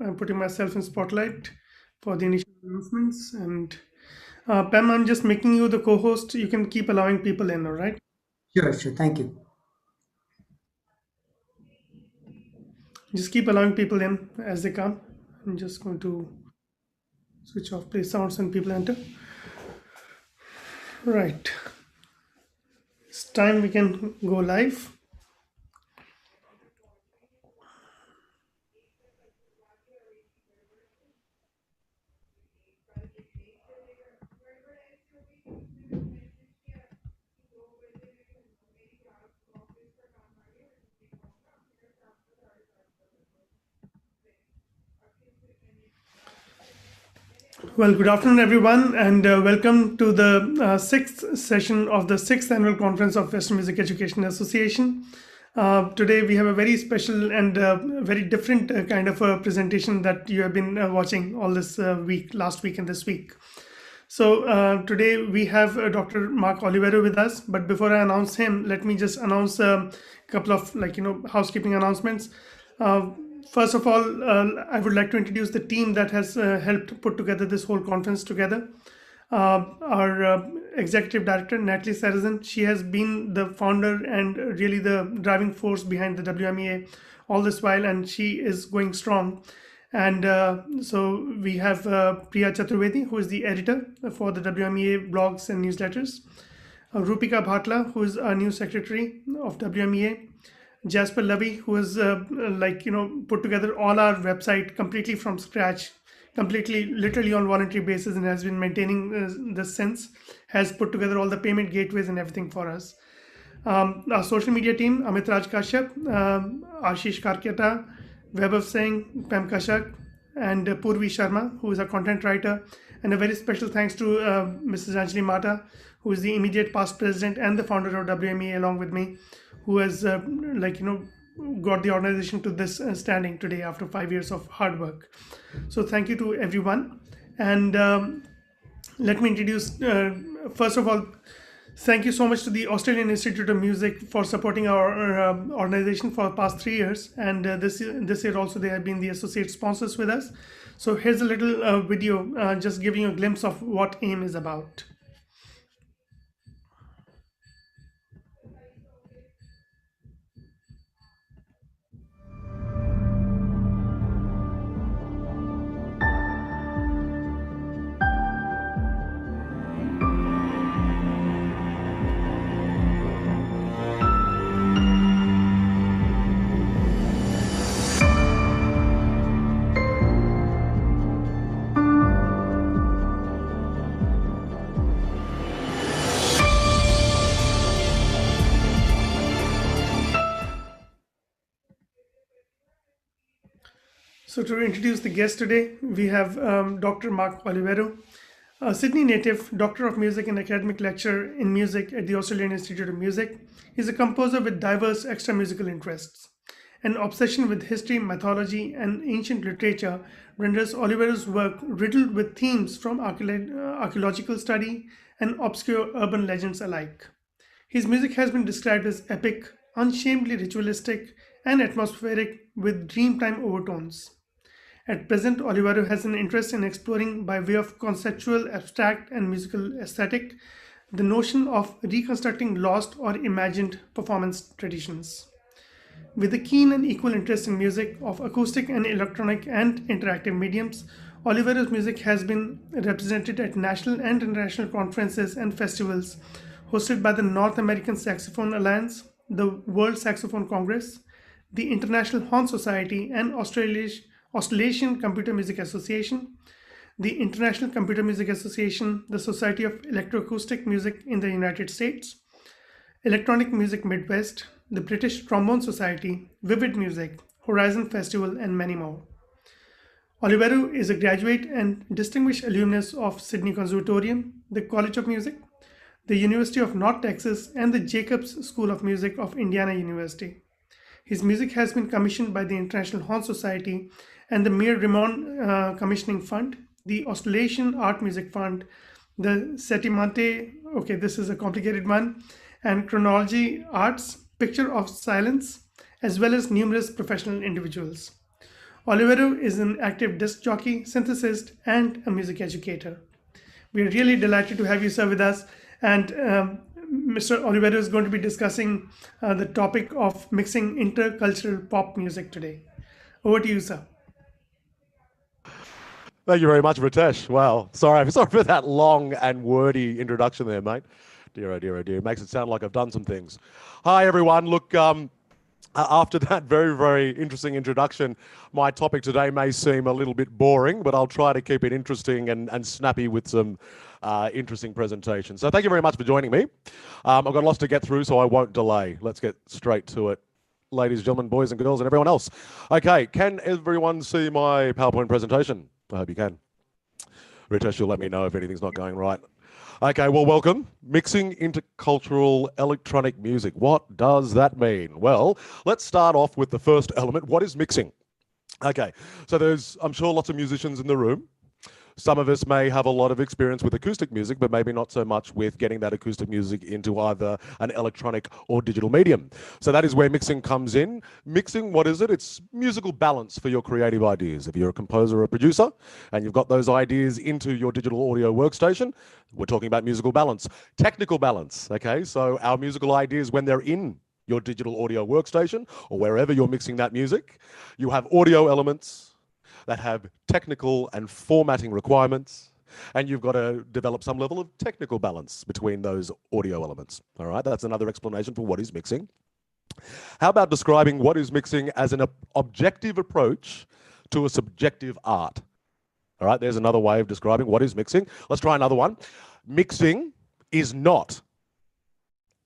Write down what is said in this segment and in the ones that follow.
I'm putting myself in spotlight for the initial announcements. And Pam, I'm just making you the co-host. You can keep allowing people in, all right? Sure, sure. Thank you. Just keep allowing people in as they come. I'm just going to switch off play sounds and people enter. Right. It's time we can go live. Well, good afternoon, everyone, and welcome to the sixth session of the sixth annual conference of Western Music Education Association. Today, we have a very special and very different kind of a presentation that you have been watching all this last week and this week. So today we have Dr. Mark Oliveiro with us, but before I announce him, let me just announce a couple of housekeeping announcements. First of all, I would like to introduce the team that has helped put together this whole conference together. Our executive director, Natalie Sarrazin, she has been the founder and really the driving force behind the WMEA all this while, and she is going strong. And so we have Priya Chaturvedi, who is the editor for the WMEA blogs and newsletters. Rupika Bhatla, who is our new secretary of WMEA. Jasper Lovey, who has put together all our website completely from scratch, completely literally on voluntary basis, and has been maintaining this since, has put together all the payment gateways and everything for us. Our social media team, Amit Raj Kashyap, Ashish Karketa, Vaibhav Singh, Pam Kashak, and Purvi Sharma, who is a content writer. And a very special thanks to Mrs. Anjali Mata, who is the immediate past president and the founder of WMEA along with me, who has got the organization to this standing today after 5 years of hard work. So thank you to everyone. And let me introduce, first of all, thank you so much to the Australian Institute of Music for supporting our organization for the past 3 years. And this year also they have been the associate sponsors with us. So here's a little video just giving you a glimpse of what AIM is about. So to introduce the guest today, we have Dr. Mark Oliveiro, a Sydney native, Doctor of Music and Academic Lecturer in Music at the Australian Institute of Music. He's a composer with diverse extra musical interests. An obsession with history, mythology, and ancient literature renders Oliveiro's work riddled with themes from archaeological study and obscure urban legends alike. His music has been described as epic, unshamedly ritualistic, and atmospheric with dreamtime overtones. At present, Oliveiro has an interest in exploring, by way of conceptual, abstract, and musical aesthetic, the notion of reconstructing lost or imagined performance traditions. With a keen and equal interest in music of acoustic and electronic and interactive mediums, Oliveiro's music has been represented at national and international conferences and festivals hosted by the North American Saxophone Alliance, the World Saxophone Congress, the International Horn Society, and Australasian Computer Music Association, the International Computer Music Association, the Society of Electroacoustic Music in the United States, Electronic Music Midwest, the British Trombone Society, Vivid Music, Horizon Festival, and many more. Oliveiro is a graduate and distinguished alumnus of Sydney Conservatorium, the College of Music, the University of North Texas, and the Jacobs School of Music of Indiana University. His music has been commissioned by the International Horn Society and the Meir Rimon Commissioning Fund, the Australasian Art Music Fund, the Settimane, okay, this is a complicated one, and Chronology Arts, Picture of Silence, as well as numerous professional individuals. Oliveiro is an active disc jockey, synthesist, and a music educator. We're really delighted to have you, sir, with us. And Mr. Oliveiro is going to be discussing the topic of mixing intercultural pop music today. Over to you, sir. Thank you very much, Ritesh. Wow. Sorry for that long and wordy introduction there, mate. Dear, oh dear, oh dear. It makes it sound like I've done some things. Hi, everyone. Look, after that very, very interesting introduction, my topic today may seem a little bit boring, but I'll try to keep it interesting and snappy with some interesting presentations. So thank you very much for joining me. I've got lots to get through, so I won't delay. Let's get straight to it. Ladies, gentlemen, boys and girls, and everyone else. Okay, can everyone see my PowerPoint presentation? I hope you can. Ritesh, you'll let me know if anything's not going right. Okay, well, welcome. Mixing intercultural electronic music. What does that mean? Well, let's start off with the first element. What is mixing? Okay, so there's, I'm sure, lots of musicians in the room. Some of us may have a lot of experience with acoustic music, but maybe not so much with getting that acoustic music into either an electronic or digital medium. So that is where mixing comes in. Mixing, what is it? It's musical balance for your creative ideas. If you're a composer or a producer and you've got those ideas into your digital audio workstation, we're talking about musical balance. Technical balance, okay? So our musical ideas, when they're in your digital audio workstation or wherever you're mixing that music, you have audio elements that have technical and formatting requirements, and you've got to develop some level of technical balance between those audio elements. All right, that's another explanation for what is mixing. How about describing what is mixing as an objective approach to a subjective art? All right, there's another way of describing what is mixing. Let's try another one. Mixing is not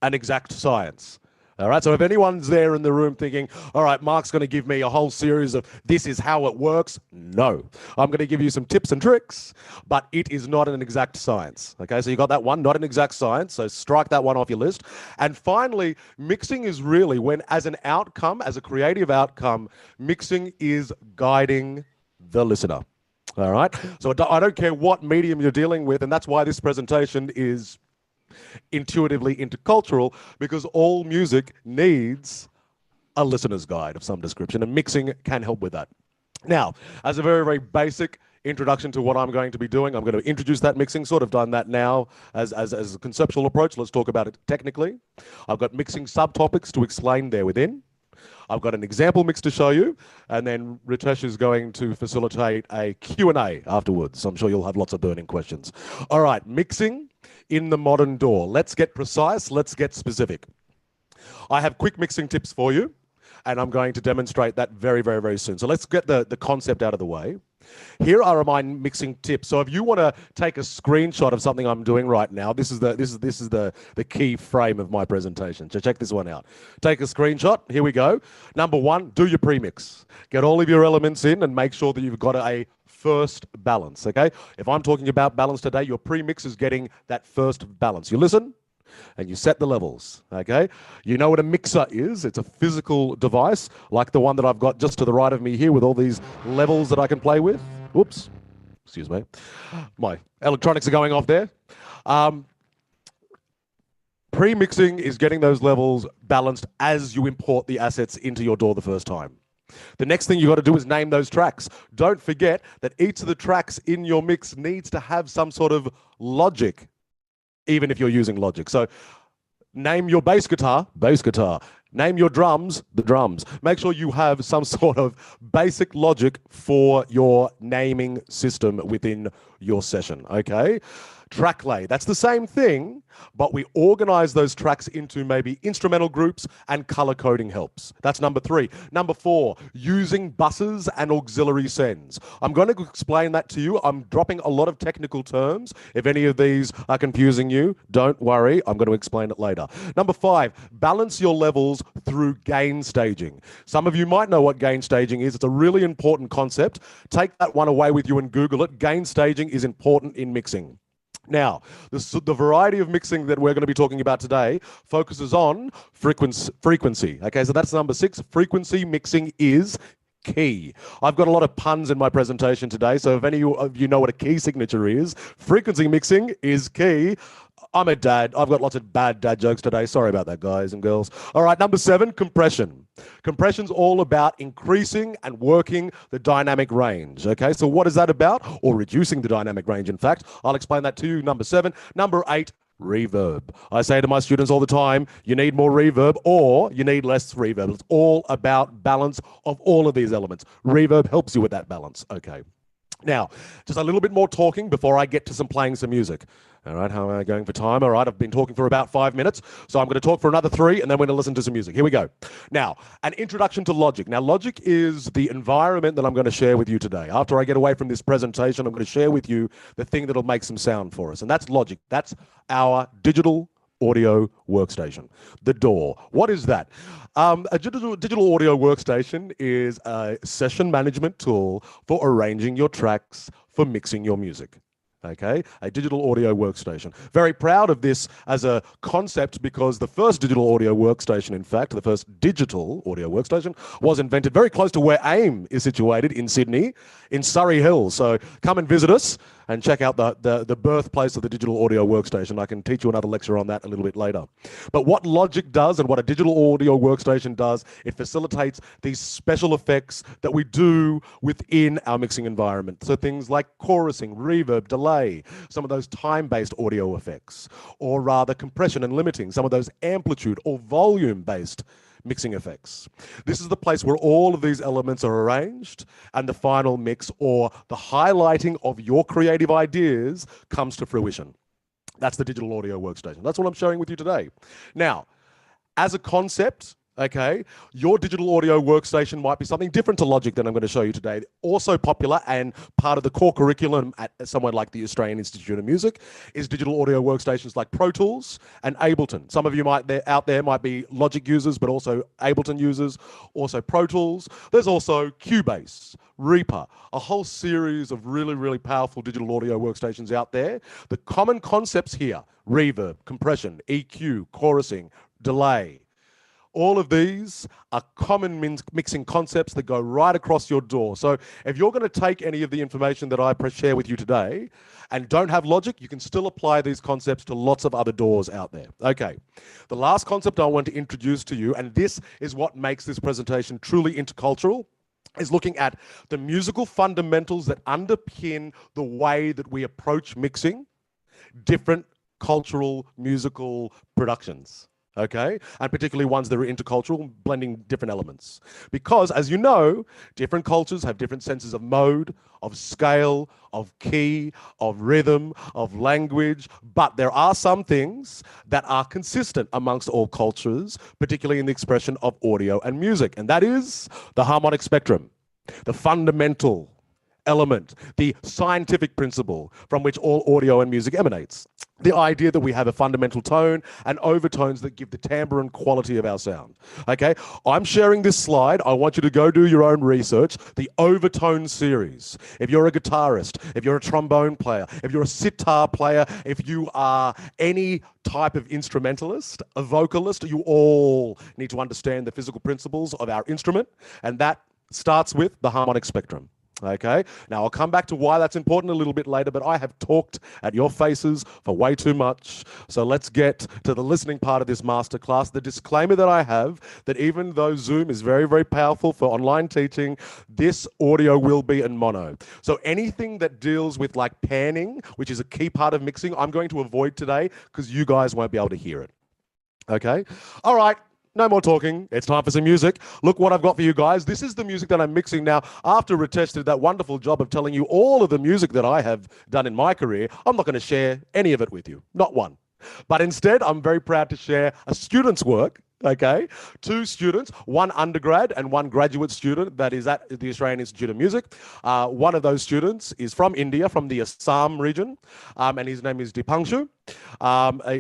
an exact science. All right, so if anyone's there in the room thinking, all right, Mark's going to give me a whole series of this is how it works, no. I'm going to give you some tips and tricks, but it is not an exact science. Okay, so you got that one, not an exact science, so strike that one off your list. And finally, mixing is really when, as an outcome, as a creative outcome, mixing is guiding the listener. All right, so I don't care what medium you're dealing with, and that's why this presentation is intuitively intercultural, because all music needs a listener's guide of some description, and mixing can help with that. Now, as a very, very basic introduction to what I'm going to be doing, I'm going to introduce that mixing, sort of done that now as a conceptual approach. Let's talk about it technically. I've got mixing subtopics to explain there within. I've got an example mix to show you, and then Ritesh is going to facilitate a Q&A afterwards. I'm sure you'll have lots of burning questions. All right, mixing in the modern DAW. Let's get precise, let's get specific. I have quick mixing tips for you, and I'm going to demonstrate that very, very, very soon. So let's get the concept out of the way. Here are my mixing tips. So if you want to take a screenshot of something I'm doing right now, this is the key frame of my presentation. So check this one out. Take a screenshot. Here we go. Number one, do your premix. Get all of your elements in and make sure that you've got a first balance, okay? If I'm talking about balance today, your premix is getting that first balance. You listen and you set the levels, okay? You know what a mixer is. It's a physical device like the one that I've got just to the right of me here with all these levels that I can play with. Whoops, excuse me. My electronics are going off there. Pre-mixing is getting those levels balanced as you import the assets into your DAW the first time. The next thing you got to do is name those tracks. Don't forget that each of the tracks in your mix needs to have some sort of logic, even if you're using Logic. So name your bass guitar. Name your drums, the drums. Make sure you have some sort of basic logic for your naming system within your session, okay? Track lay, that's the same thing, but we organize those tracks into maybe instrumental groups, and color coding helps. That's number 3. Number 4, using buses and auxiliary sends. I'm going to explain that to you. I'm dropping a lot of technical terms. If any of these are confusing you, don't worry, I'm going to explain it later. Number 5, balance your levels through gain staging. Some of you might know what gain staging is. It's a really important concept. Take that one away with you and Google it. Gain staging is important in mixing. Now, the variety of mixing that we're going to be talking about today focuses on frequency. Okay, so that's number 6. Frequency mixing is key. I've got a lot of puns in my presentation today, so if any of you know what a key signature is, frequency mixing is key. I'm a dad. I've got lots of bad dad jokes today. Sorry about that, guys and girls. All right, number 7, compression. Compression's all about increasing and working the dynamic range. Okay, so what is that about? Or reducing the dynamic range, in fact. I'll explain that to you. Number 7. Number 8, reverb. I say to my students all the time, you need more reverb or you need less reverb. It's all about balance of all of these elements. Reverb helps you with that balance. Okay. Now, just a little bit more talking before I get to playing some music. All right, how am I going for time? All right, I've been talking for about 5 minutes, so I'm going to talk for another 3, and then we're going to listen to some music. Here we go. Now, an introduction to Logic. Now, Logic is the environment that I'm going to share with you today. After I get away from this presentation, I'm going to share with you the thing that'll make some sound for us, and that's Logic. That's our digital audio workstation. The DAW. What is that? A digital audio workstation is a session management tool for arranging your tracks, for mixing your music. Okay, a digital audio workstation. Very proud of this as a concept because the first digital audio workstation, in fact, the first digital audio workstation was invented very close to where AIM is situated in Sydney, in Surrey Hills. So come and visit us and check out the birthplace of the digital audio workstation. I can teach you another lecture on that a little bit later. But what Logic does and what a digital audio workstation does, it facilitates these special effects that we do within our mixing environment. So things like chorusing, reverb, delay, some of those time-based audio effects, or rather compression and limiting, some of those amplitude or volume-based mixing effects. This is the place where all of these elements are arranged and the final mix or the highlighting of your creative ideas comes to fruition. That's the digital audio workstation. That's what I'm sharing with you today. Now, as a concept, okay, your digital audio workstation might be something different to Logic than I'm going to show you today. Also popular and part of the core curriculum at somewhere like the Australian Institute of Music is digital audio workstations like Pro Tools and Ableton. Some of you out there might be Logic users, but also Ableton users, also Pro Tools. There's also Cubase, Reaper, a whole series of really, really powerful digital audio workstations out there. The common concepts here, reverb, compression, EQ, chorusing, delay, all of these are common mixing concepts that go right across your door. So if you're going to take any of the information that I share with you today and don't have Logic, you can still apply these concepts to lots of other doors out there. Okay, the last concept I want to introduce to you, and this is what makes this presentation truly intercultural, is looking at the musical fundamentals that underpin the way that we approach mixing different cultural musical productions. Okay, and particularly ones that are intercultural, blending different elements. Because, as you know, different cultures have different senses of mode, of scale, of key, of rhythm, of language, but there are some things that are consistent amongst all cultures, particularly in the expression of audio and music, and that is the harmonic spectrum, the fundamental element, the scientific principle from which all audio and music emanates. The idea that we have a fundamental tone and overtones that give the timbre and quality of our sound. Okay, I'm sharing this slide. I want you to go do your own research. The overtone series. If you're a guitarist, if you're a trombone player, if you're a sitar player, if you are any type of instrumentalist, a vocalist, you all need to understand the physical principles of our instrument, and that starts with the harmonic spectrum. Okay, now I'll come back to why that's important a little bit later, but I have talked at your faces for way too much. So let's get to the listening part of this masterclass. The disclaimer that I have, that even though Zoom is very, very powerful for online teaching, this audio will be in mono. So anything that deals with like panning, which is a key part of mixing, I'm going to avoid today because you guys won't be able to hear it. Okay, all right. No more talking. It's time for some music. Look what I've got for you guys. This is the music that I'm mixing now. After Ritesh did that wonderful job of telling you all of the music that I have done in my career, I'm not going to share any of it with you. Not one. But instead, I'm very proud to share a student's work. Okay, 2 students, 1 undergrad and 1 graduate student that is at the Australian Institute of Music. One of those students is from India, from the Assam region, and his name is Dipanshu.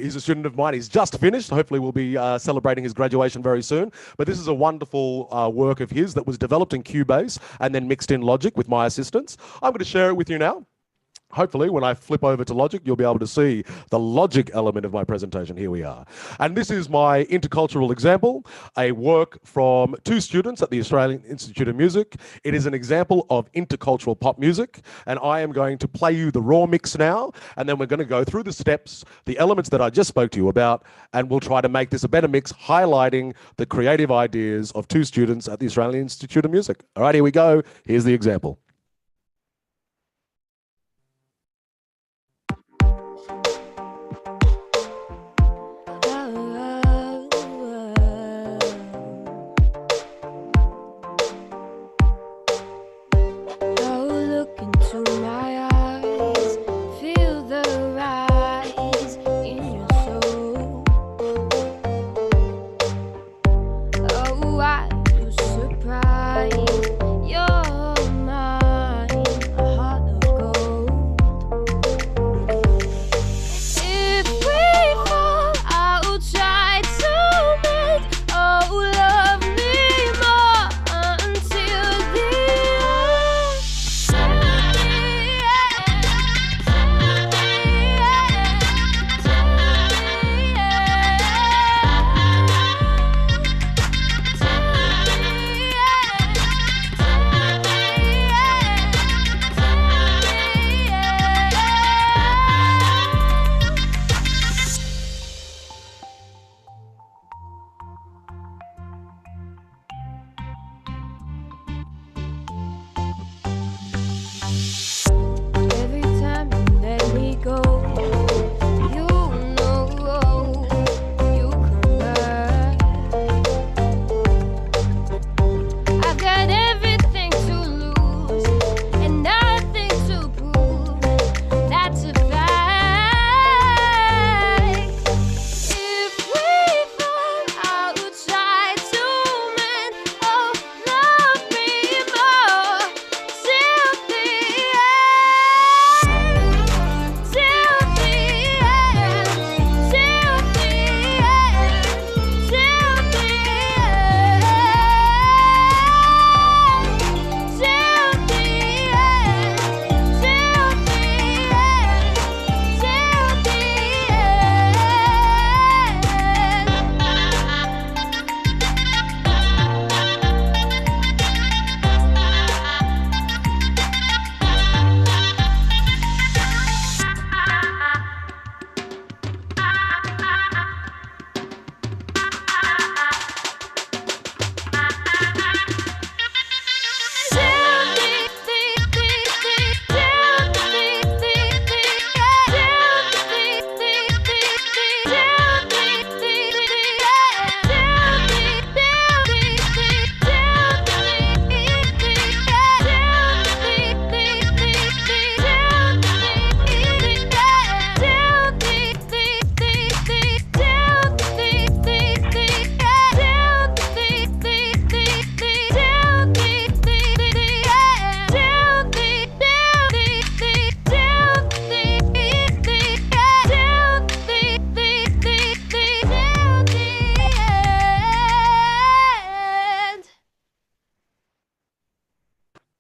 He's a student of mine. He's just finished. Hopefully we'll be celebrating his graduation very soon. But this is a wonderful work of his that was developed in Cubase and then mixed in Logic with my assistance. I'm going to share it with you now. hopefully, when I flip over to Logic, you'll be able to see the logic element of my presentation. Here we are. And this is my intercultural example, a work from 2 students at the Australian Institute of Music. It is an example of intercultural pop music, and I am going to play you the raw mix now, and then we're going to go through the steps, the elements that I just spoke to you about, and we'll try to make this a better mix, highlighting the creative ideas of 2 students at the Australian Institute of Music. All right, here we go. Here's the example.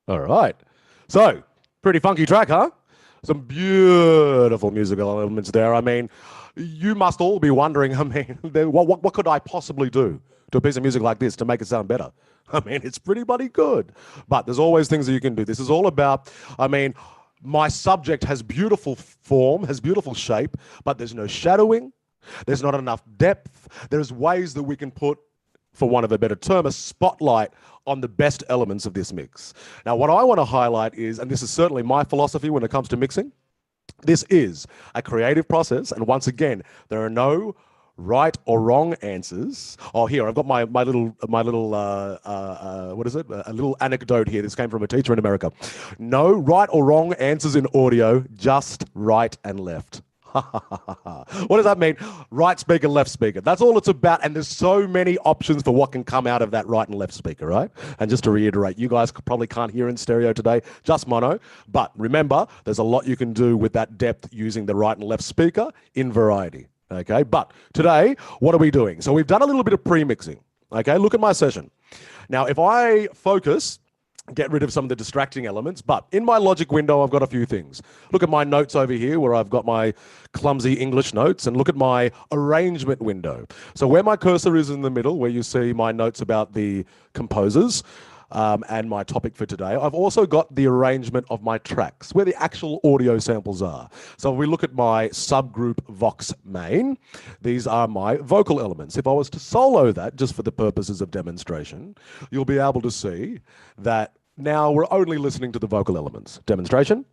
All right. So, pretty funky track, huh? Some beautiful musical elements there. I mean, you must all be wondering, I mean, what could I possibly do to a piece of music like this to make it sound better? I mean, it's pretty bloody good. But there's always things that you can do. This is all about, I mean, my subject has beautiful form, has beautiful shape, but there's no shadowing. There's not enough depth. There's ways that we can put, for want of a better term, a spotlight on the best elements of this mix. Now, what I want to highlight is, and this is certainly my philosophy when it comes to mixing, this is a creative process, and once again, there are no right or wrong answers. Oh, here, I've got my little what is it? A little anecdote here. This came from a teacher in America. No right or wrong answers in audio, just right and left. What does that mean? Right speaker, left speaker. That's all it's about. And there's so many options for what can come out of that right and left speaker, right? And just to reiterate, you guys probably can't hear in stereo today, just mono. But remember, there's a lot you can do with that depth using the right and left speaker in variety. Okay, but today, what are we doing? So we've done a little bit of pre-mixing. Okay, look at my session. Now, if I focus get rid of some of the distracting elements. But in my logic window, I've got a few things. Look at my notes over here where I've got my clumsy English notes, and look at my arrangement window. So where my cursor is in the middle, where you see my notes about the composers, and my topic for today, I've also got the arrangement of my tracks, where the actual audio samples are. So if we look at my subgroup Vox main, these are my vocal elements. If I was to solo that, just for the purposes of demonstration, you'll be able to see that now we're only listening to the vocal elements. Demonstration.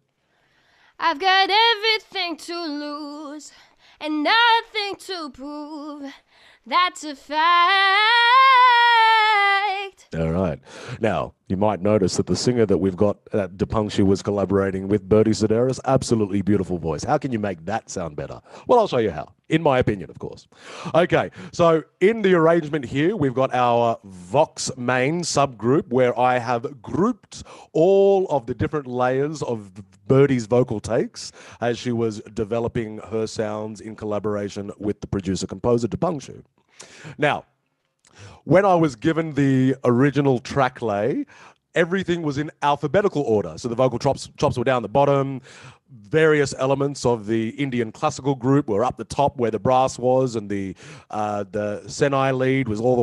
I've got everything to lose and nothing to prove. That's a fact. All right. Now, you might notice that the singer that we've got at Depunctu was collaborating with, Bertie Sedaris, absolutely beautiful voice. How can you make that sound better? Well, I'll show you how, in my opinion, of course. Okay, so in the arrangement here, we've got our Vox main subgroup where I have grouped all of the different layers of Bertie's vocal takes as she was developing her sounds in collaboration with the producer-composer Depunctu. Now, when I was given the original track lay, everything was in alphabetical order. So the vocal chops were down the bottom. Various elements of the Indian classical group were up the top where the brass was, and the Chennai lead was all the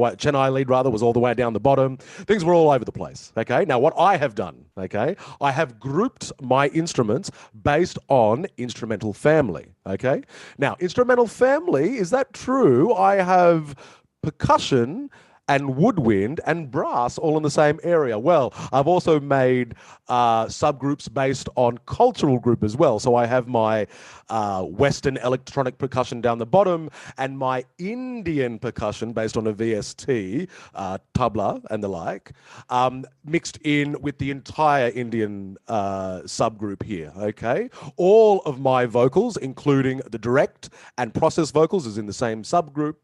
way down the bottom. Things were all over the place. Okay. Now what I have done, okay, I have grouped my instruments based on instrumental family. Okay. Now instrumental family, is that true? I have percussion and woodwind and brass all in the same area. Well, I've also made subgroups based on cultural group as well. So I have my Western electronic percussion down the bottom and my Indian percussion based on a VST, tabla and the like, mixed in with the entire Indian subgroup here, okay? All of my vocals, including the direct and process vocals, is in the same subgroup.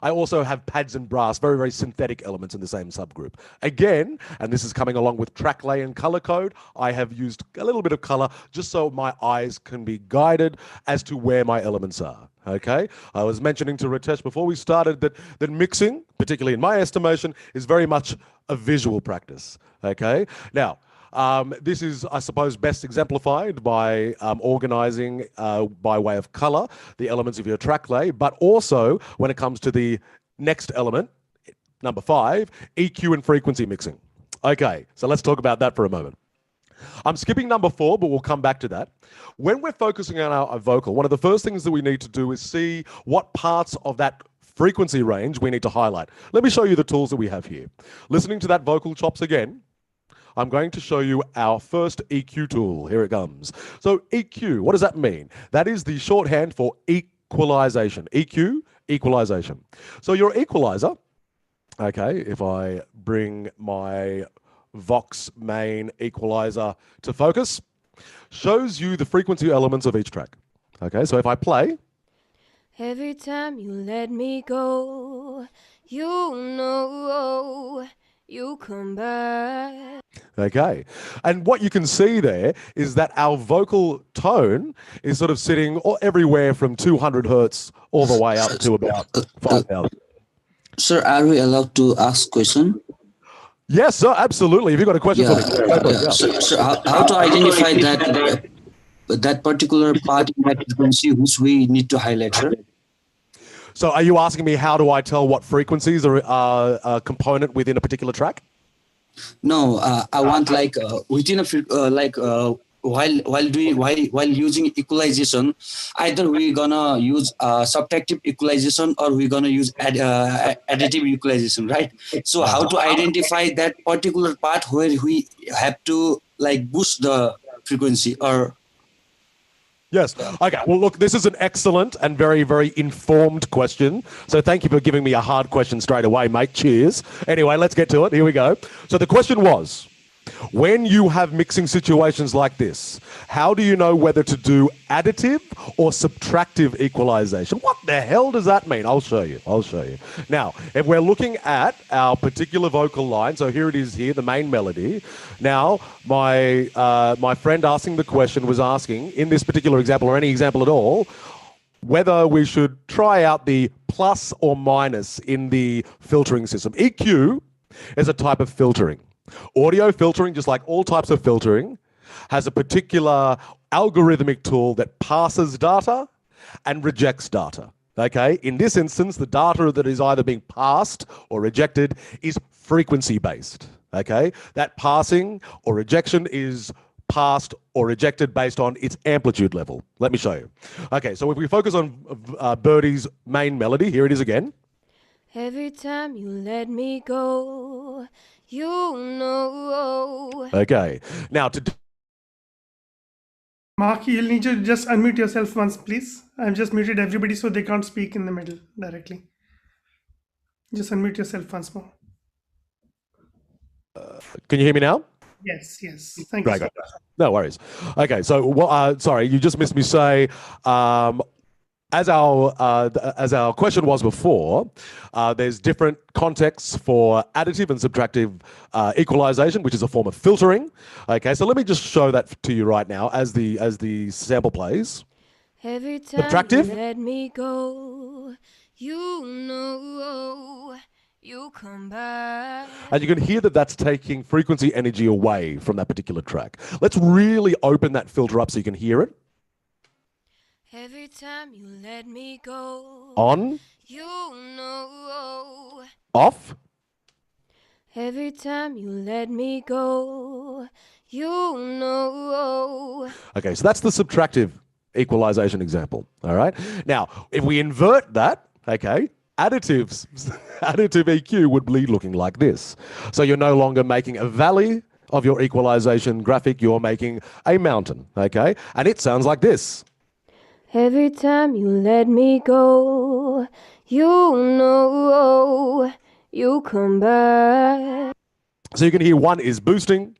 I also have pads and brass, very, very synthetic elements in the same subgroup. Again, and this is coming along with track lay and color code, I have used a little bit of color just so my eyes can be guided as to where my elements are. Okay, I was mentioning to Ritesh before we started that mixing, particularly in my estimation, is very much a visual practice. Okay, now, this is, I suppose, best exemplified by organizing by way of color the elements of your track lay, but also when it comes to the next element, number 5, EQ and frequency mixing. Okay, so let's talk about that for a moment. I'm skipping number 4, but we'll come back to that. When we're focusing on our vocal, one of the first things that we need to do is see what parts of that frequency range we need to highlight. Let me show you the tools that we have here. Listening to that vocal chops again, I'm going to show you our first EQ tool. Here it comes. So EQ, what does that mean? That is the shorthand for equalization. EQ, equalization. So your equalizer, okay, if I bring my Vox main equalizer to focus, shows you the frequency elements of each track. Okay, so if I play. Every time you let me go, you know you come back. Okay, and what you can see there is that our vocal tone is sort of sitting everywhere from 200 hertz all the way up to about 5,000. Sir, are we allowed to ask question? Yes, sir, absolutely. If you've got a question for me. Yeah. So how to identify that particular part in that frequency which we need to highlight, sir? So are you asking me how do I tell what frequencies are a component within a particular track? No, I want like within a while using equalization, either we're gonna use subtractive equalization or we're gonna use additive equalization, right? So how to identify that particular part where we have to like boost the frequency or? Yes. Okay. Well, look, this is an excellent and very, very informed question. So thank you for giving me a hard question straight away, mate. Cheers. Anyway, let's get to it. Here we go. So the question was, when you have mixing situations like this, how do you know whether to do additive or subtractive equalization? What the hell does that mean? I'll show you. Now, if we're looking at our particular vocal line, so here it is here, the main melody. Now, my friend asking the question was asking, in this particular example or any example at all, whether we should try out the plus or minus in the filtering system. EQ is a type of filtering. Audio filtering, just like all types of filtering, has a particular algorithmic tool that passes data and rejects data. Okay, in this instance, the data that is either being passed or rejected is frequency based. Okay, that passing or rejection is passed or rejected based on its amplitude level. Let me show you. Okay, so if we focus on Birdie's main melody, here it is again. Every time you let me go, you know. Okay, now to Mark, you'll need to just unmute yourself once, please. I've just muted everybody so they can't speak in the middle directly. Just unmute yourself once more. can you hear me now? Yes, yes. Thank you. Great, great. No worries. Okay, so sorry, you just missed me say, as our question was before, there's different contexts for additive and subtractive equalization, which is a form of filtering. Okay, so let me just show that to you right now as the sample plays. Every time Subtractive. you let me go, you know. You come back. And you can hear that that's taking frequency energy away from that particular track. Let's really open that filter up so you can hear it. Every time you let me go, On, you know. off. Every time you let me go, you know. Okay, so that's the subtractive equalization example. All right. Now, if we invert that, okay, additive EQ would be looking like this. So you're no longer making a valley of your equalization graphic, you're making a mountain, okay? And it sounds like this. Every time you let me go, you know. You come back. So you can hear one is boosting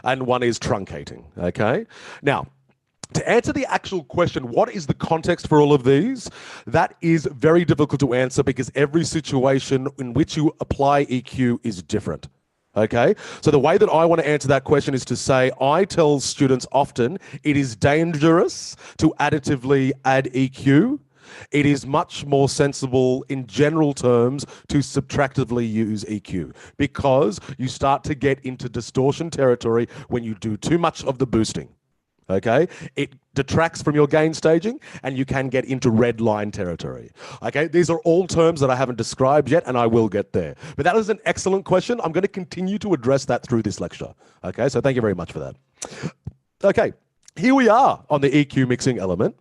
and one is truncating, okay? Now, to answer the actual question, what is the context for all of these? That is very difficult to answer because every situation in which you apply EQ is different. Okay, so the way that I want to answer that question is to say, I tell students often it is dangerous to additively add EQ. It is much more sensible in general terms to subtractively use EQ because you start to get into distortion territory when you do too much of the boosting. Okay, it detracts from your gain staging and you can get into red line territory. Okay, these are all terms that I haven't described yet and I will get there. But that is an excellent question. I'm going to continue to address that through this lecture. Okay, so thank you very much for that. Okay, here we are on the EQ mixing element.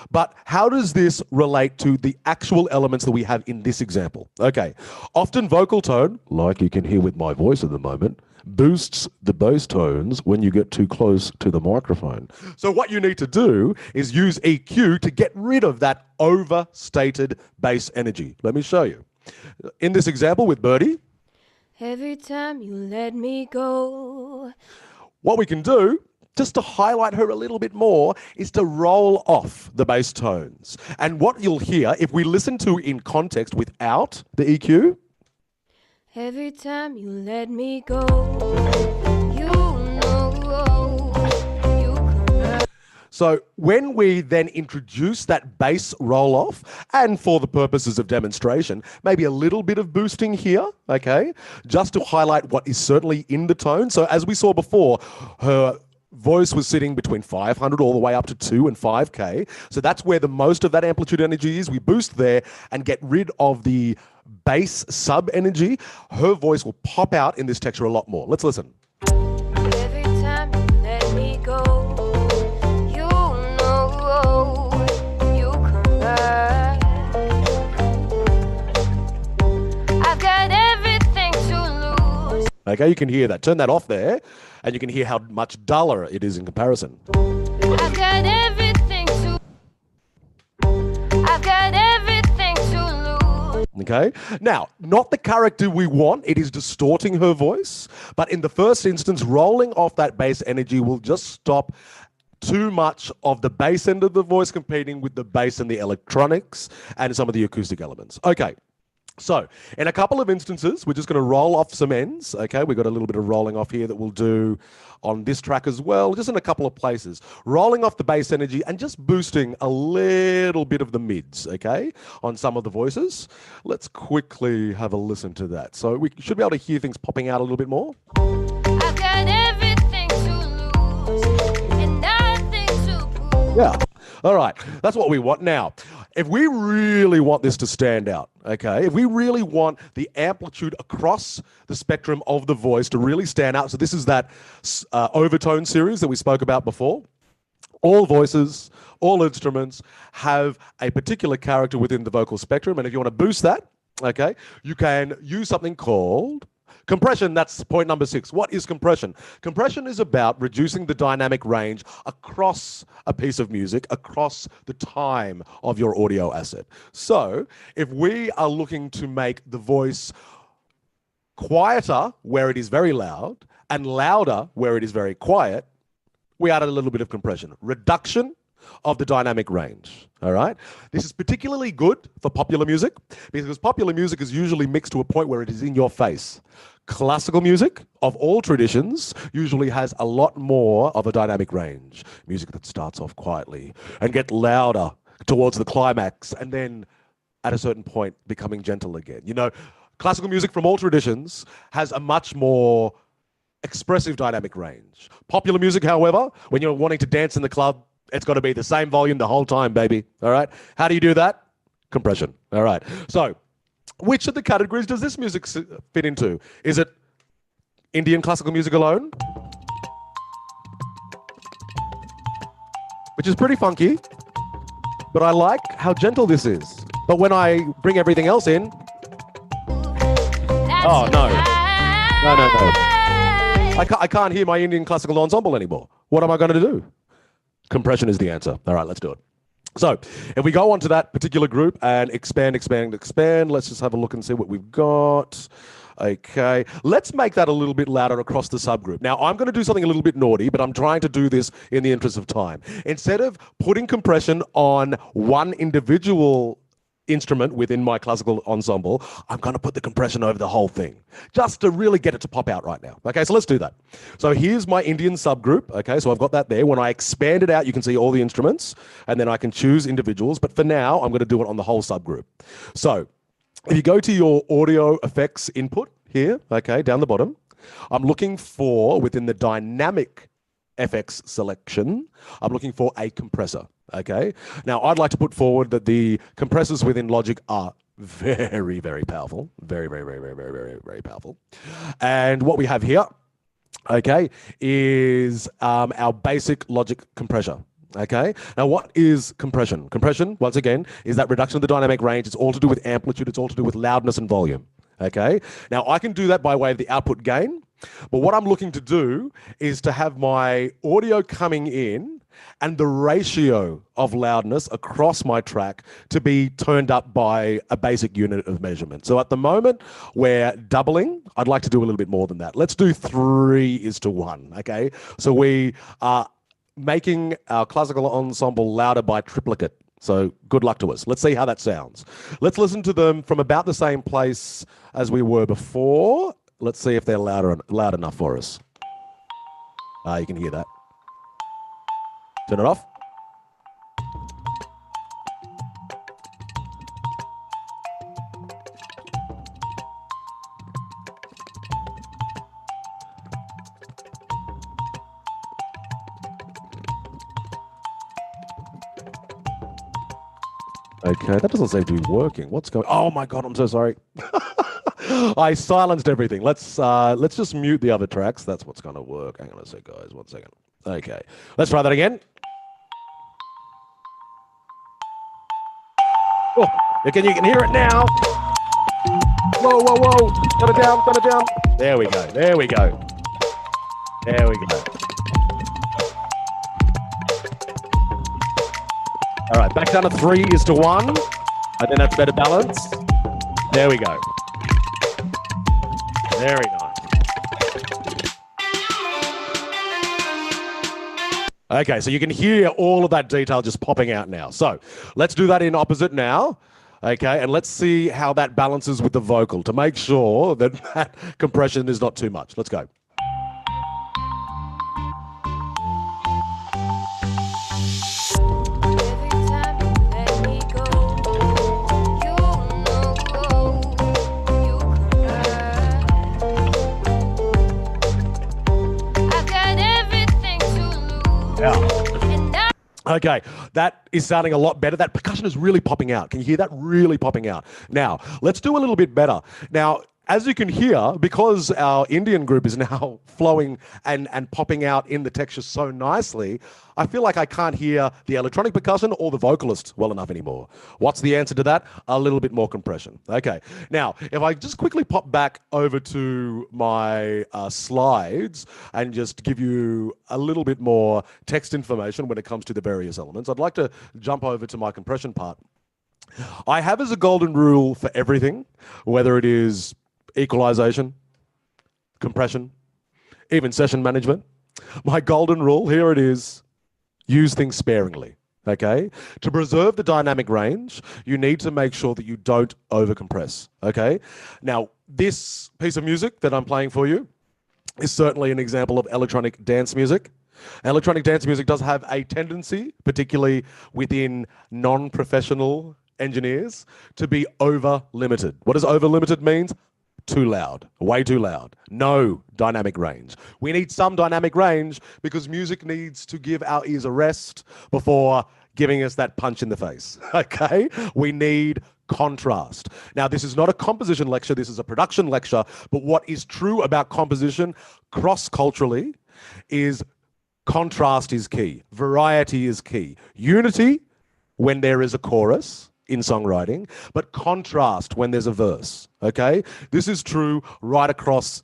But how does this relate to the actual elements that we have in this example? Okay, often vocal tone, like you can hear with my voice at the moment, boosts the bass tones when you get too close to the microphone. So what you need to do is use EQ to get rid of that overstated bass energy. Let me show you. In this example with Birdie, Every time you let me go. what we can do, just to highlight her a little bit more, is to roll off the bass tones. And what you'll hear, if we listen to in context without the EQ, Every time you let me go, you know. You come back. so when we then introduce that bass roll-off, and for the purposes of demonstration, maybe a little bit of boosting here, okay, just to highlight what is certainly in the tone. So as we saw before, her voice was sitting between 500 all the way up to 2 and 5K. So that's where the most of that amplitude energy is. We boost there and get rid of the bass sub energy. Her voice will pop out in this texture a lot more. Let's listen. Every time you let me go, you know. You come back. I've got everything to lose. Okay, you can hear that. Turn that off there, and you can hear how much duller it is in comparison. I've got everything to. I've got everything to lose. Okay, now, not the character we want, it is distorting her voice, but in the first instance, rolling off that bass energy will just stop too much of the bass end of the voice competing with the bass and the electronics and some of the acoustic elements. Okay. So, in a couple of instances, we're just going to roll off some ends, okay? We've got a little bit of rolling off here that we'll do on this track as well, just in a couple of places. Rolling off the bass energy and just boosting a little bit of the mids, okay, on some of the voices. Let's quickly have a listen to that. So we should be able to hear things popping out a little bit more. I've Yeah. All right. That's what we want. Now, if we really want this to stand out, okay, if we really want the amplitude across the spectrum of the voice to really stand out, so this is that overtone series that we spoke about before. All voices, all instruments have a particular character within the vocal spectrum. And if you want to boost that, okay, you can use something called compression. That's point number 6. What is compression? Compression is about reducing the dynamic range across a piece of music, across the time of your audio asset. So if we are looking to make the voice quieter where it is very loud and louder where it is very quiet, we added a little bit of compression. Reduction of the dynamic range, all right? This is particularly good for popular music because popular music is usually mixed to a point where it is in your face. Classical music of all traditions usually has a lot more of a dynamic range. Music that starts off quietly and gets louder towards the climax and then at a certain point becoming gentle again. You know, classical music from all traditions has a much more expressive dynamic range. Popular music, however, when you're wanting to dance in the club, it's got to be the same volume the whole time, baby. All right? How do you do that? Compression. All right. So, which of the categories does this music fit into? Is it Indian classical music alone? Which is pretty funky, but I like how gentle this is. But when I bring everything else in, oh no. No. I can't hear my Indian classical ensemble anymore. What am I going to do? Compression is the answer. All right, let's do it. So if we go on to that particular group and expand, let's just have a look and see what we've got. Okay, let's make that a little bit louder across the subgroup. Now, I'm going to do something a little bit naughty, but I'm trying to do this in the interest of time. Instead of putting compression on one individual instrument within my classical ensemble, I'm going to put the compression over the whole thing just to really get it to pop out right now. Okay, so let's do that. So here's my Indian subgroup. Okay, so I've got that there. When I expand it out, you can see all the instruments and then I can choose individuals. But for now, I'm going to do it on the whole subgroup. So if you go to your audio effects input here, okay, down the bottom, I'm looking for within the dynamic FX selection, I'm looking for a compressor. Okay. Now, I'd like to put forward that the compressors within Logic are very, very powerful. Very, very, very, very, very, very, very powerful. And what we have here, okay, is our basic Logic compressor. Okay. Now, what is compression? Compression, once again, is that reduction of the dynamic range. It's all to do with amplitude. It's all to do with loudness and volume. Okay. Now, I can do that by way of the output gain. But what I'm looking to do is to have my audio coming in and the ratio of loudness across my track to be turned up by a basic unit of measurement. So at the moment, we're doubling. I'd like to do a little bit more than that. Let's do 3:1, okay? So we are making our classical ensemble louder by triplicate. So good luck to us. Let's see how that sounds. Let's listen to them from about the same place as we were before. Let's see if they're loud enough for us. You can hear that. Turn it off. Okay, that doesn't seem to be working. What's going on? Oh my God, I'm so sorry. I silenced everything. Let's just mute the other tracks. That's what's going to work. Hang on a sec, guys. 1 second. Okay, let's try that again. Oh, you can hear it now. Whoa, whoa, whoa. Turn it down, turn it down. There we go, there we go. There we go. All right, back down to 3:1. I think that's better balance. There we go. Very nice. Okay, so you can hear all of that detail just popping out now. So let's do that in opposite now. Okay, and let's see how that balances with the vocal to make sure that that compression is not too much. Let's go. Okay, that is sounding a lot better. That percussion is really popping out. Can you hear that? Really popping out. Now, let's do a little bit better. Now, as you can hear, because our Indian group is now flowing and popping out in the texture so nicely, I feel like I can't hear the electronic percussion or the vocalist well enough anymore. What's the answer to that? A little bit more compression. Okay, now, if I just quickly pop back over to my slides and just give you a little bit more text information when it comes to the various elements, I'd like to jump over to my compression part. I have as a golden rule for everything, whether it is equalization, compression, even session management. My golden rule, here it is, use things sparingly, okay? To preserve the dynamic range, you need to make sure that you don't overcompress, okay? Now, this piece of music that I'm playing for you is certainly an example of electronic dance music. Electronic dance music does have a tendency, particularly within non-professional engineers, to be over-limited. What does over-limited mean? Too loud, way too loud. No dynamic range. We need some dynamic range because music needs to give our ears a rest before giving us that punch in the face, okay? We need contrast. Now, this is not a composition lecture, this is a production lecture, but what is true about composition cross-culturally is contrast is key, variety is key. Unity when there is a chorus in songwriting, but contrast when there's a verse, okay? This is true right across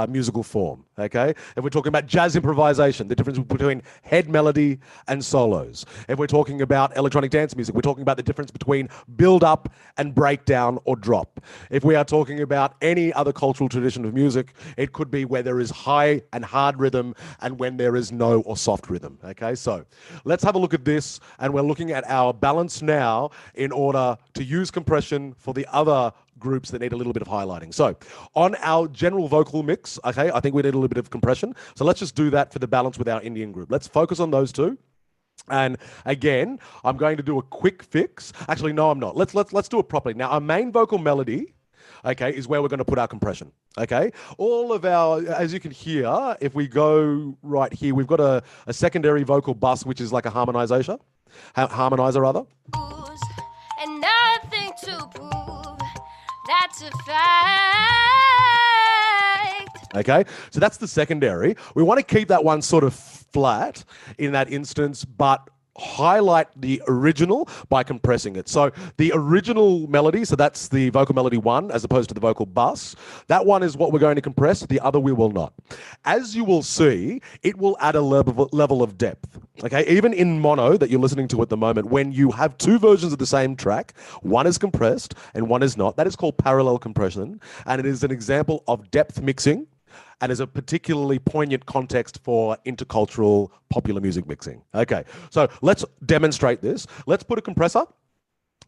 musical form, okay? If we're talking about jazz improvisation, the difference between head melody and solos. If we're talking about electronic dance music, we're talking about the difference between build up and breakdown or drop. If we are talking about any other cultural tradition of music, it could be where there is high and hard rhythm and when there is no or soft rhythm, okay? So let's have a look at this, and we're looking at our balance now in order to use compression for the other groups that need a little bit of highlighting. So on our general vocal mix, okay, I think we need a little bit of compression. So let's just do that for the balance with our Indian group. Let's focus on those two. And again, I'm going to do a quick fix. Actually, no, I'm not. Let's do it properly. Now, our main vocal melody, okay, is where we're going to put our compression, okay? All of our, as you can hear, if we go right here, we've got a secondary vocal bus, which is like a harmonizer rather. And nothing to prove. That's a fact. Okay, so that's the secondary. We want to keep that one sort of flat in that instance, but highlight the original by compressing it. So the original melody, so that's the vocal melody 1 as opposed to the vocal bus, that one is what we're going to compress, the other we will not. As you will see, it will add a level of depth. Okay, even in mono that you're listening to at the moment, when you have two versions of the same track, one is compressed and one is not, that is called parallel compression, and it is an example of depth mixing and is a particularly poignant context for intercultural popular music mixing. Okay, so let's demonstrate this. Let's put a compressor,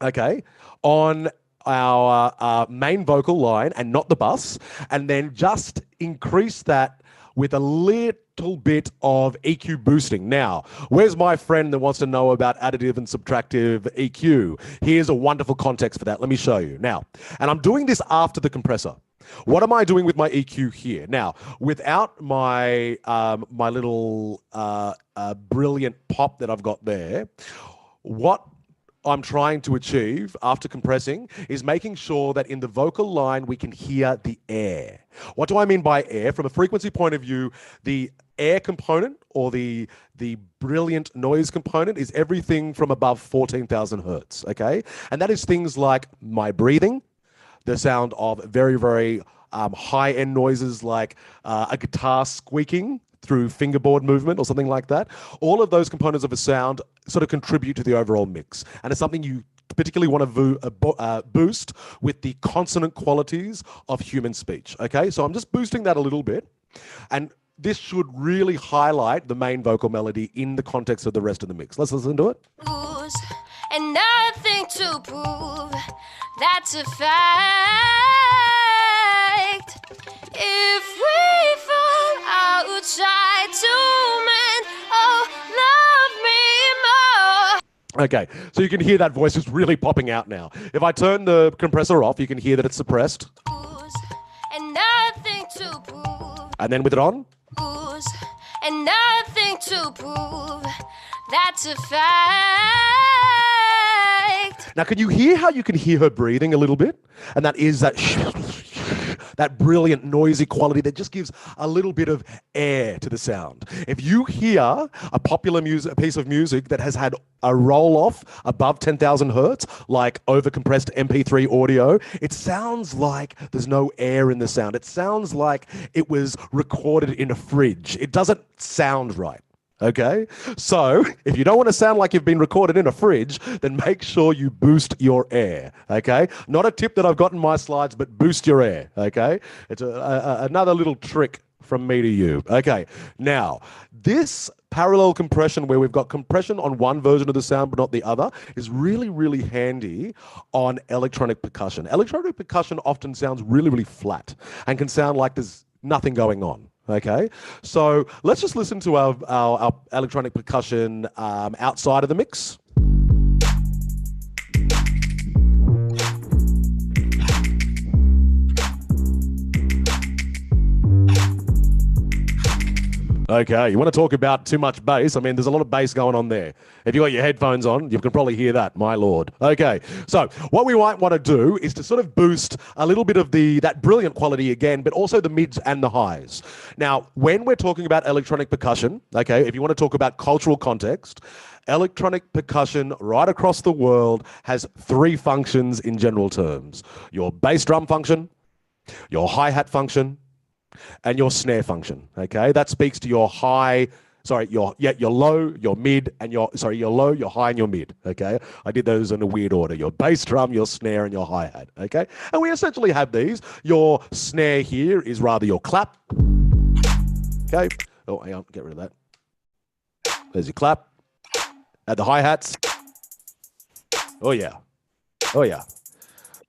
okay, on our main vocal line and not the bus, and then just increase that with a little bit of EQ boosting. Now, where's my friend that wants to know about additive and subtractive EQ? Here's a wonderful context for that. Let me show you. Now, and I'm doing this after the compressor. What am I doing with my EQ here? Now, without my my little brilliant pop that I've got there, what I'm trying to achieve after compressing is making sure that in the vocal line we can hear the air. What do I mean by air? From a frequency point of view, the air component or the brilliant noise component is everything from above 14,000 hertz, okay? And that is things like my breathing, the sound of very, very high-end noises like a guitar squeaking through fingerboard movement or something like that. All of those components of a sound sort of contribute to the overall mix. And it's something you particularly want to boost with the consonant qualities of human speech, okay? So I'm just boosting that a little bit. And this should really highlight the main vocal melody in the context of the rest of the mix. Let's listen to it. And nothing to prove. That's a fact. If we fall outside two men, oh, love me more. Okay, so you can hear that voice is really popping out now. If I turn the compressor off, you can hear that it's suppressed. And nothing to prove. And then with it on. And nothing to prove. That's a fact. Now, can you hear how you can hear her breathing a little bit? And that is that that brilliant noisy quality that just gives a little bit of air to the sound. If you hear a popular piece of music that has had a roll off above 10,000 hertz, like overcompressed MP3 audio, it sounds like there's no air in the sound. It sounds like it was recorded in a fridge. It doesn't sound right. Okay, so if you don't want to sound like you've been recorded in a fridge, then make sure you boost your air. Okay, not a tip that I've got in my slides, but boost your air. Okay, it's another little trick from me to you. Okay, now this parallel compression where we've got compression on one version of the sound but not the other is really, really handy on electronic percussion. Electronic percussion often sounds really, really flat and can sound like there's nothing going on. Okay, so let's just listen to our electronic percussion outside of the mix. Okay, you want to talk about too much bass? I mean, there's a lot of bass going on there. If you've got your headphones on, you can probably hear that, my lord. Okay, so what we might want to do is to sort of boost a little bit of that brilliant quality again, but also the mids and the highs. Now, when we're talking about electronic percussion, okay, if you want to talk about cultural context, electronic percussion right across the world has three functions in general terms. Your bass drum function, your hi-hat function, and your snare function. Okay, that speaks to your low, your mid, and your low, your high, and your mid. Okay, I did those in a weird order: your bass drum, your snare, and your hi-hat. Okay, and we essentially have these. Your snare here is rather your clap. Okay, oh, hang on, get rid of that. There's your clap. At the hi-hats. Oh yeah,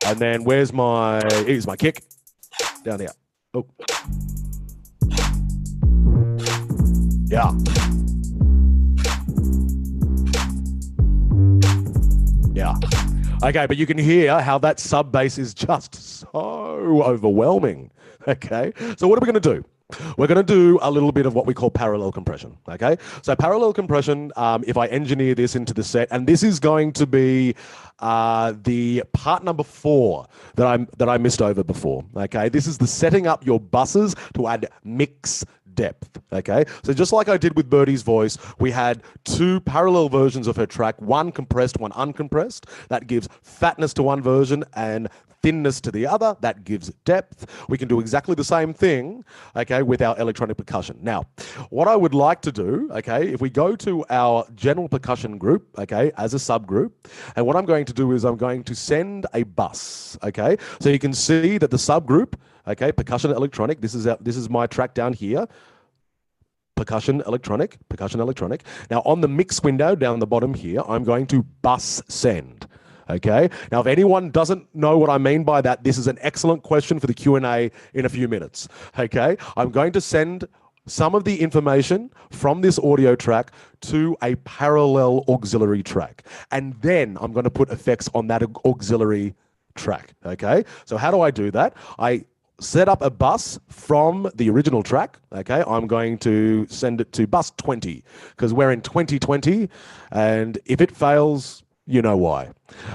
and then here's my kick down here. Oh. Yeah. Yeah. Okay, but you can hear how that sub bass is just so overwhelming. Okay, so what are we going to do? We're going to do a little bit of what we call parallel compression. Okay, so parallel compression, if I engineer this into the set, and this is going to be the part number 4 that I missed over before. Okay, this is the setting up your buses to add mix depth. Okay, so just like I did with Birdie's voice, we had 2 parallel versions of her track, one compressed, one uncompressed. That gives fatness to one version and thinness to the other. That gives depth. We can do exactly the same thing, okay, with our electronic percussion. Now, what I would like to do, okay, if we go to our general percussion group, okay, as a subgroup, and what I'm going to do is I'm going to send a bus, okay, so you can see that the subgroup, okay, percussion electronic, this is my track down here, percussion electronic. Now on the mix window down the bottom here, I'm going to bus send. Okay. Now, if anyone doesn't know what I mean by that, this is an excellent question for the Q&A in a few minutes. Okay. I'm going to send some of the information from this audio track to a parallel auxiliary track. And then I'm going to put effects on that auxiliary track. Okay. So how do I do that? I set up a bus from the original track. Okay. I'm going to send it to bus 20 because we're in 2020. And if it fails, you know why.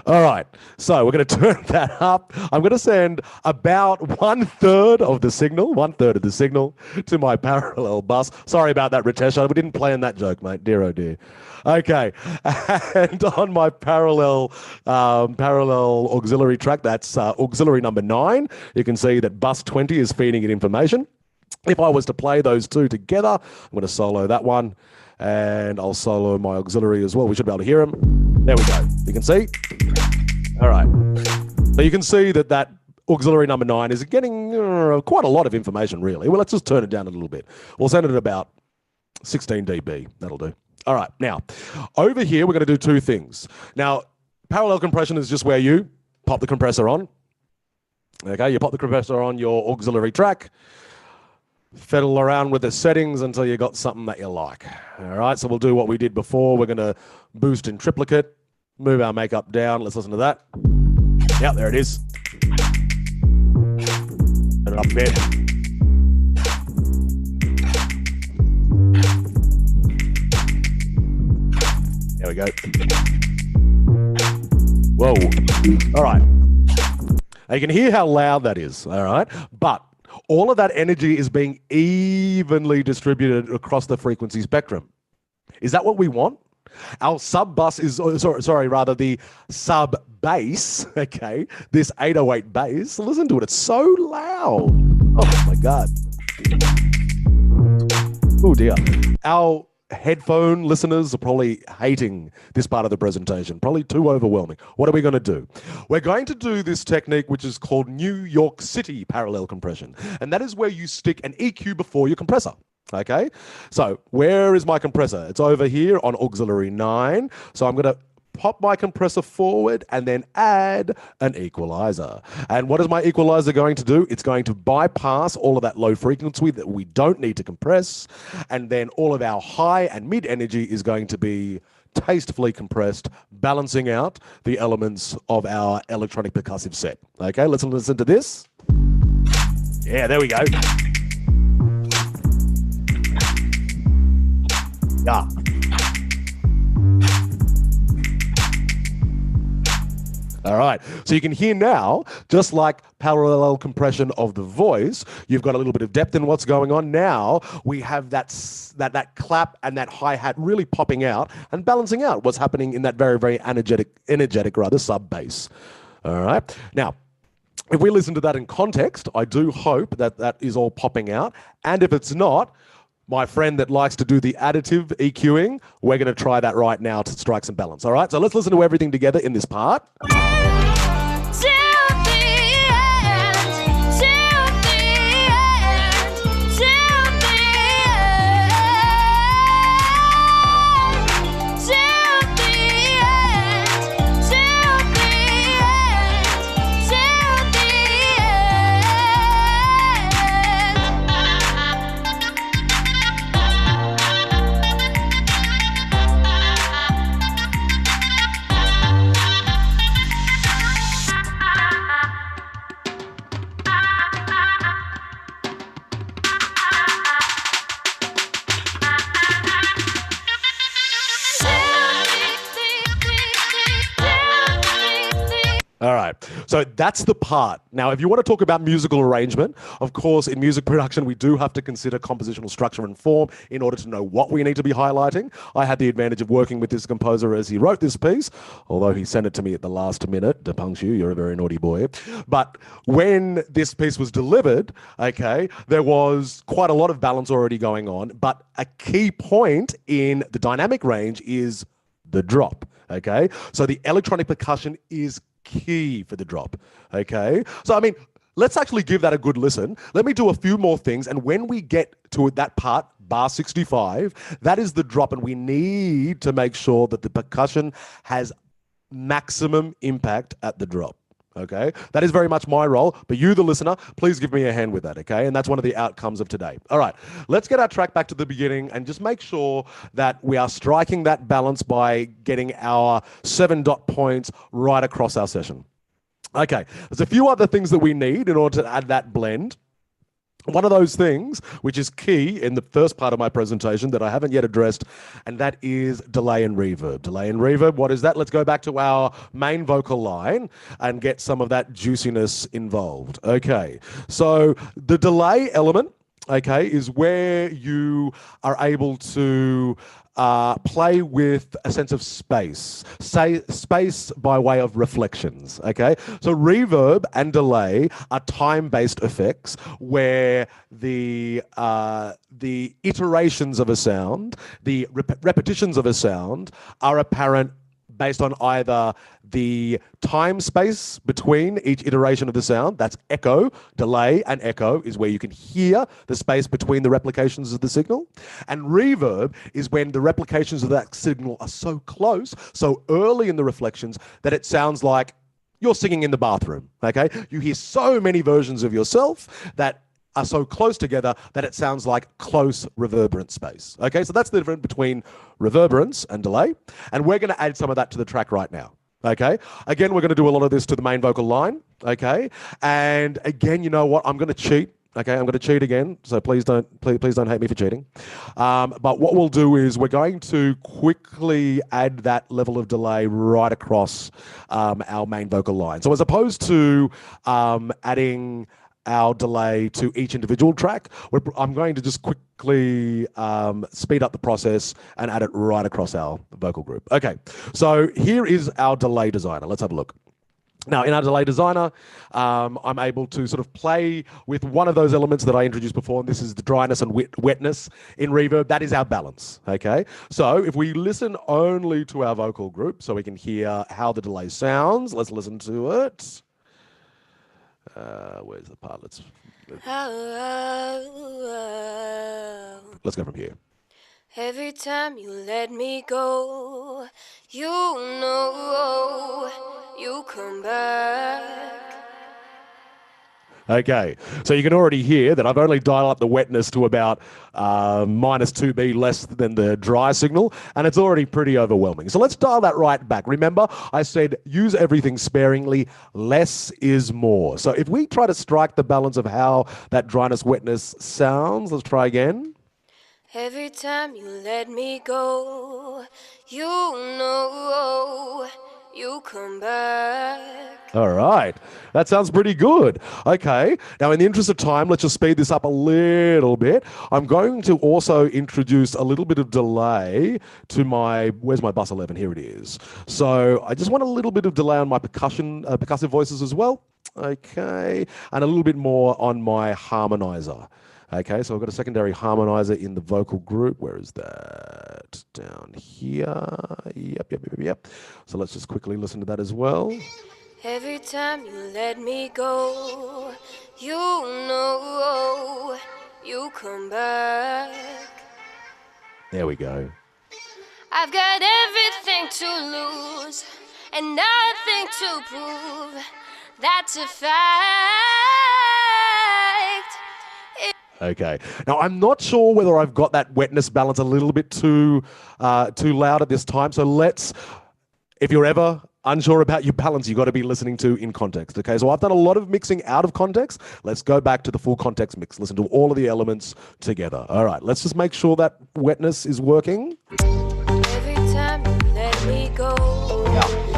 All right, so we're going to turn that up. I'm going to send about 1/3 of the signal to my parallel bus. Sorry about that, Ritesh. We didn't play in that joke, mate. Dear, oh dear. Okay, and on my parallel auxiliary track, that's auxiliary number 9. You can see that bus 20 is feeding it information. If I was to play those two together, I'm going to solo that one. And I'll solo my auxiliary as well. We should be able to hear them. There we go. You can see. All right. So you can see that auxiliary number 9 is getting quite a lot of information, really. Well, let's just turn it down a little bit. We'll send it at about 16 dB. That'll do. All right. Now, over here, we're going to do 2 things. Now, parallel compression is just where you pop the compressor on. Okay, you pop the compressor on your auxiliary track. Fiddle around with the settings until you got something that you like. All right, so we'll do what we did before. We're going to boost in triplicate, move our makeup down. Let's listen to that. Yeah, there it is. Turn it up a bit. There we go. Whoa. All right. Now you can hear how loud that is, all right? But all of that energy is being evenly distributed across the frequency spectrum. Is that what we want? Our sub bus is, the sub bass, okay, this 808 bass, listen to it, it's so loud. Oh my God. Oh dear. Our headphone listeners are probably hating this part of the presentation, probably too overwhelming. What are we going to do? We're going to do this technique which is called New York City parallel compression, and that is where you stick an EQ before your compressor. Okay, so where is my compressor? It's over here on auxiliary 9. So I'm going to pop my compressor forward and then add an equalizer. And what is my equalizer going to do? It's going to bypass all of that low frequency that we don't need to compress. And then all of our high and mid energy is going to be tastefully compressed, balancing out the elements of our electronic percussive set. Okay, let's listen to this. Yeah, there we go. Yeah. All right, so you can hear now, just like parallel compression of the voice, you've got a little bit of depth in what's going on. Now we have that clap and that hi-hat really popping out and balancing out what's happening in that very, very energetic sub bass. All right, now if we listen to that in context, I do hope that that is all popping out, and if it's not, my friend that likes to do the additive EQing, we're going to try that right now to strike some balance. All right, so let's listen to everything together in this part. All right, so that's the part. Now, if you want to talk about musical arrangement, of course, in music production, we do have to consider compositional structure and form in order to know what we need to be highlighting. I had the advantage of working with this composer as he wrote this piece, although he sent it to me at the last minute. To punch you, you're a very naughty boy. But when this piece was delivered, okay, there was quite a lot of balance already going on, but a key point in the dynamic range is the drop, okay? So the electronic percussion is key for the drop, okay? So, I mean, let's actually give that a good listen. Let me do a few more things, and when we get to that part, bar 65, that is the drop, and we need to make sure that the percussion has maximum impact at the drop. Okay, that is very much my role, but you, the listener, please give me a hand with that, okay? And that's one of the outcomes of today. All right, let's get our track back to the beginning and just make sure that we are striking that balance by getting our 7 dot points right across our session. Okay, there's a few other things that we need in order to add that blend. One of those things, which is key in the first part of my presentation that I haven't yet addressed, and that is delay and reverb. Delay and reverb, what is that? Let's go back to our main vocal line and get some of that juiciness involved. Okay, so the delay element, okay, is where you are able to play with a sense of space, say space by way of reflections, okay? So reverb and delay are time-based effects where the iterations of a sound, the repetitions of a sound are apparent based on either the time space between each iteration of the sound, that's echo, delay and echo is where you can hear the space between the replications of the signal. And reverb is when the replications of that signal are so close, so early in the reflections, that it sounds like you're singing in the bathroom, okay? You hear so many versions of yourself that are so close together that it sounds like close reverberant space. Okay, so that's the difference between reverberance and delay, and we're going to add some of that to the track right now. Okay, again, we're going to do a lot of this to the main vocal line. Okay, and again, you know what? I'm going to cheat. Okay, I'm going to cheat again, so please don't hate me for cheating. But what we'll do is we're going to quickly add that level of delay right across our main vocal line. So as opposed to adding our delay to each individual track, I'm going to just quickly speed up the process and add it right across our vocal group. Okay, so here is our delay designer. Let's have a look. Now, in our delay designer, I'm able to sort of play with one of those elements that I introduced before, and this is the dryness and wetness in reverb. That is our balance, okay? So if we listen only to our vocal group so we can hear how the delay sounds, let's listen to it. Where's the part? Let's go from here. Every time you let me go, you know you come back. Okay, so you can already hear that I've only dialed up the wetness to about minus 2B less than the dry signal, and it's already pretty overwhelming. So let's dial that right back. Remember, I said use everything sparingly, less is more. So if we try to strike the balance of how that dryness, wetness sounds, let's try again. Every time you let me go, you know you come back. All right, that sounds pretty good. Okay, now in the interest of time, let's just speed this up a little bit. I'm going to also introduce a little bit of delay to where's my bus 11? Here it is. So I just want a little bit of delay on my percussive voices as well. Okay, and a little bit more on my harmonizer. Okay, so I've got a secondary harmonizer in the vocal group. Where is that? Down here. Yep. So let's just quickly listen to that as well. Every time you let me go, you know you come back. There we go. I've got everything to lose and nothing to prove. That's a fact. Okay. Now, I'm not sure whether I've got that wetness balance a little bit too loud at this time. So let's, if you're ever unsure about your balance, you've got to be listening to in context. Okay. So I've done a lot of mixing out of context. Let's go back to the full context mix. Listen to all of the elements together. All right. Let's just make sure that wetness is working. Every time you let me go. Yeah.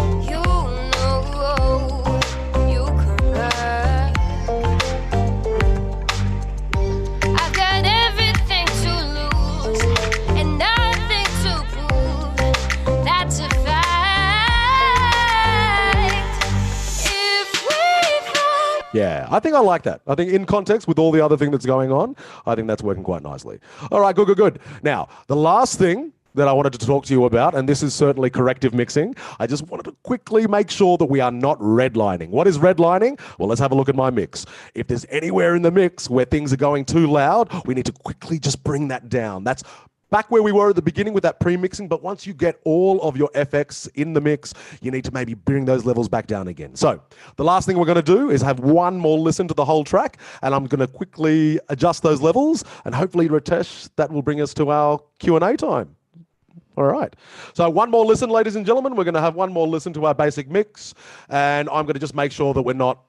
Yeah, I think I like that. I think in context with all the other thing that's going on, I think that's working quite nicely. All right, good. Now, the last thing that I wanted to talk to you about, and this is certainly corrective mixing, I just wanted to quickly make sure that we are not redlining. What is redlining? Well, let's have a look at my mix. If there's anywhere in the mix where things are going too loud, we need to quickly just bring that down. That's back where we were at the beginning with that pre-mixing, but once you get all of your FX in the mix, you need to maybe bring those levels back down again. So the last thing we're going to do is have one more listen to the whole track, and I'm going to quickly adjust those levels, and hopefully, Ritesh, that will bring us to our Q&A time. All right. So one more listen, ladies and gentlemen. We're going to have one more listen to our basic mix, and I'm going to just make sure that we're not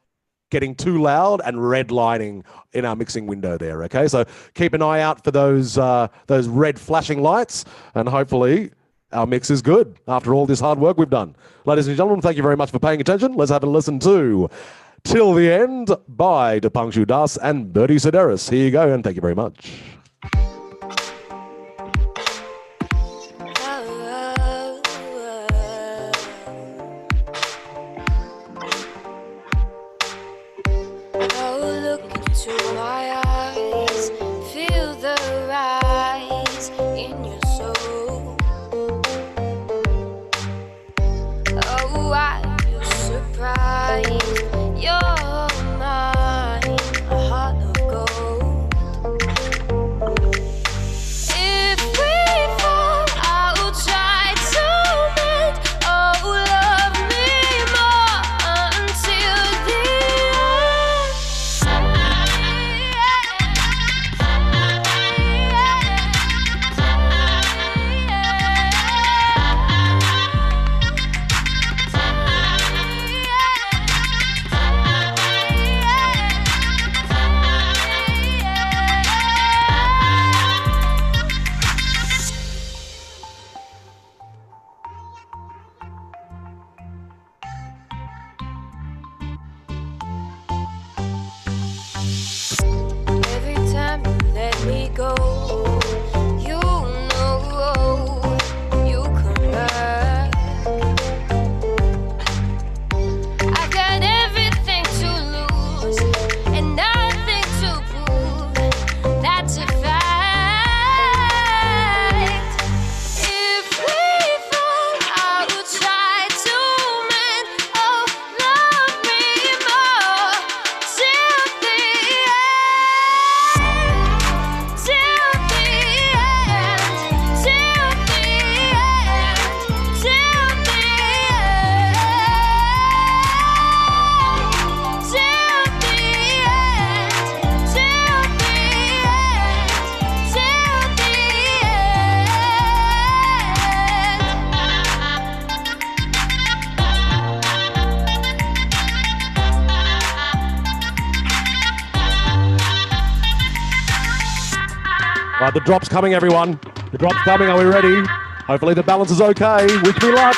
getting too loud and redlining in our mixing window there, okay? So keep an eye out for those red flashing lights, and hopefully our mix is good after all this hard work we've done. Ladies and gentlemen, thank you very much for paying attention. Let's have a listen to Till the End by Dipanshu Das and Bertie Sedaris. Here you go, and thank you very much. the drop's coming, everyone. The drop's coming. Are we ready? Hopefully the balance is okay. Wish me luck.